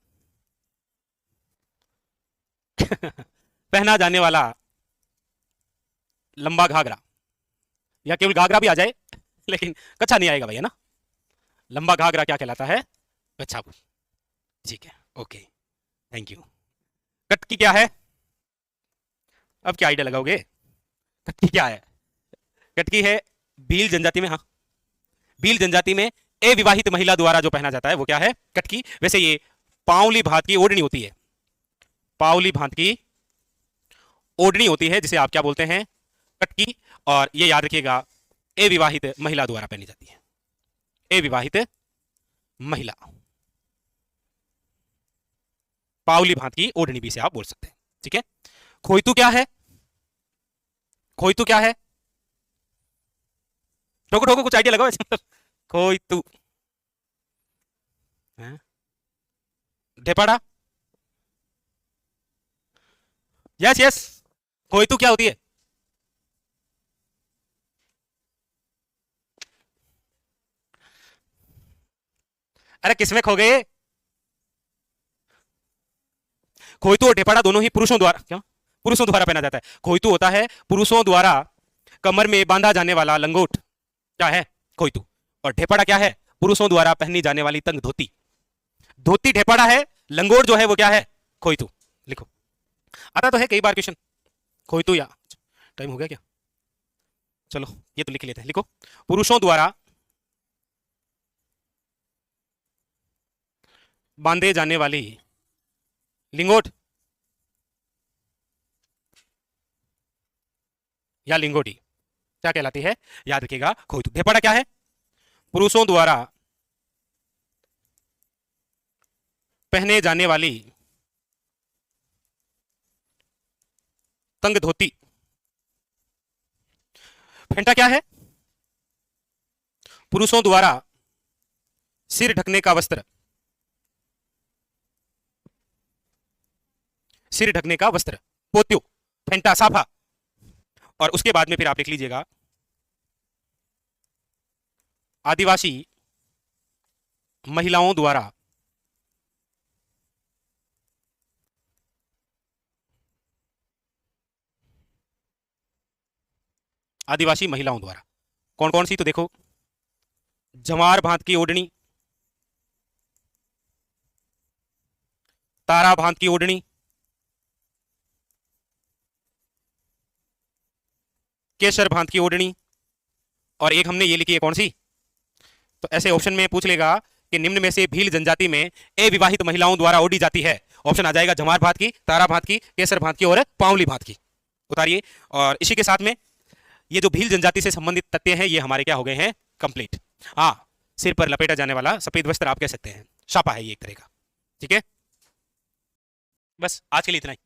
पहना जाने वाला लंबा घाघरा, या केवल घाघरा भी आ जाए लेकिन कच्चा नहीं आएगा भैया ना। लंबा घाघरा क्या कहलाता है? कछाबू। ठीक है, ओके, थैंक यू। कटकी क्या है? अब क्या आइडिया लगाओगे? कटकी क्या है? कटकी है भील जनजाति में, हाँ, भील जनजाति में अविवाहित महिला द्वारा जो पहना जाता है वो क्या है? कटकी। वैसे ये पावली भात की ओढ़नी होती है, पावली भात की ओढ़नी होती है जिसे आप क्या बोलते हैं? कटकी। और ये याद रखिएगा, अविवाहित महिला द्वारा पहनी जाती है, अविवाहित महिला। पावली भात की ओढ़नी भी से आप बोल सकते हैं, ठीक है। खोइतू क्या है? खोइतू क्या है? ठोको ठोको, कुछ आइडिया लगाओ इसमें। खोइतू, ढेपाड़ा, यस यस, खोइतू क्या होती है? अरे किसमें खो गए? खोइतू और ढेपाड़ा दोनों ही पुरुषों द्वारा, क्या पुरुषों द्वारा पहना जाता है। खोइतू होता है पुरुषों द्वारा कमर में बांधा जाने वाला लंगोट, क्या है? खोइतू। और ढेपाड़ा क्या है? पुरुषों द्वारा पहनी जाने वाली तंग धोती। धोती ढेपाड़ा है, लंगोट जो है वो क्या है? खोइतू। लिखो, आता तो है कई बार क्वेश्चन, खोइतू या। टाइम हो गया क्या? चलो ये तो लिख लेते हैं, लिखो, पुरुषों द्वारा बांधे जाने वाली लिंगोट या लिंगोटी क्या कहलाती है? याद रखिएगा, खोइतू। ढेपाड़ा क्या है? पुरुषों द्वारा पहने जाने वाली तंग धोती। फेंटा क्या है? पुरुषों द्वारा सिर ढकने का वस्त्र, सिर ढकने का वस्त्र। पोत्यो, फेंटा, साफा। और उसके बाद में फिर आप लिख लीजिएगा, आदिवासी महिलाओं द्वारा आदिवासी महिलाओं द्वारा कौन कौन सी? तो देखो, जवार भांत की ओढ़नी, तारा भांत की ओढ़नी, केसर भांत की ओढ़नी, और एक हमने ये लिखी है कौन सी? तो ऐसे ऑप्शन में पूछ लेगा कि निम्न में से भील जनजाति में अविवाहित महिलाओं द्वारा ओढ़ी जाती है। ऑप्शन आ जाएगा जवार भात की, तारा भात की, केसर भात की और पावली भात की। उतारिए। और इसी के साथ में ये जो भील जनजाति से संबंधित तथ्य हैं ये हमारे क्या हो गए हैं? कंप्लीट। हाँ, सिर पर लपेटा जाने वाला सफेद वस्त्र आप कह सकते हैं, छापा है ये एक तरह का, ठीक है। बस आज के लिए इतना ही।